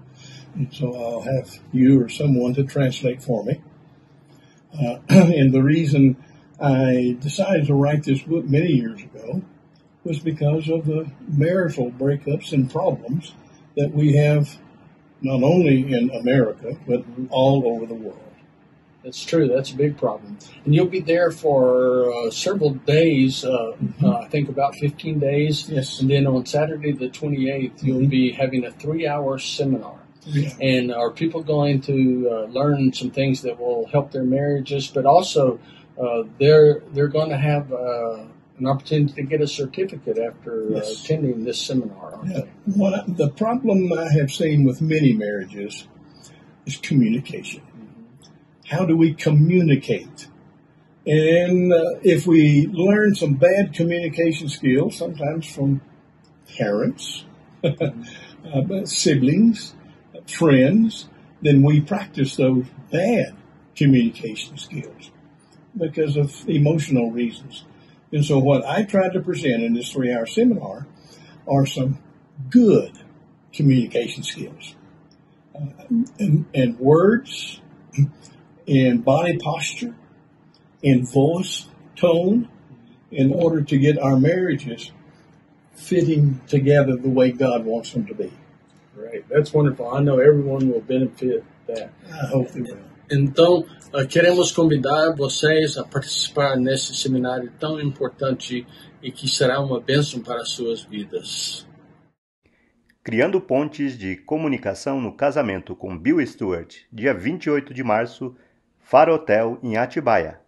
and so I'll have you or someone to translate for me. And the reason I decided to write this book many years ago was because of the marital breakups and problems that we have not only in America, but all over the world. That's true. That's a big problem. And you'll be there for several days, I think about 15 days. Yes. And then on Saturday the 28th, you'll be having a 3-hour seminar. Yeah. And are people going to learn some things that will help their marriages, but also they're going to have an opportunity to get a certificate after attending this seminar. Yeah. The problem I have seen with many marriages is communication. How do we communicate? And if we learn some bad communication skills, sometimes from parents, siblings, friends, then we practice those bad communication skills because of emotional reasons. And so what I tried to present in this 3-hour seminar are some good communication skills. And words, in body posture, in voice tone, in order to get our marriages fitting together the way God wants them to be. Great. That's wonderful. I know everyone will benefit that. I hope they will. Então, queremos convidar vocês a participar nesse seminário tão importante e que será uma bênção para as suas vidas. Criando pontes de comunicação no casamento com Bill Stewart, dia 28 de março, Faro Hotel, em Atibaia.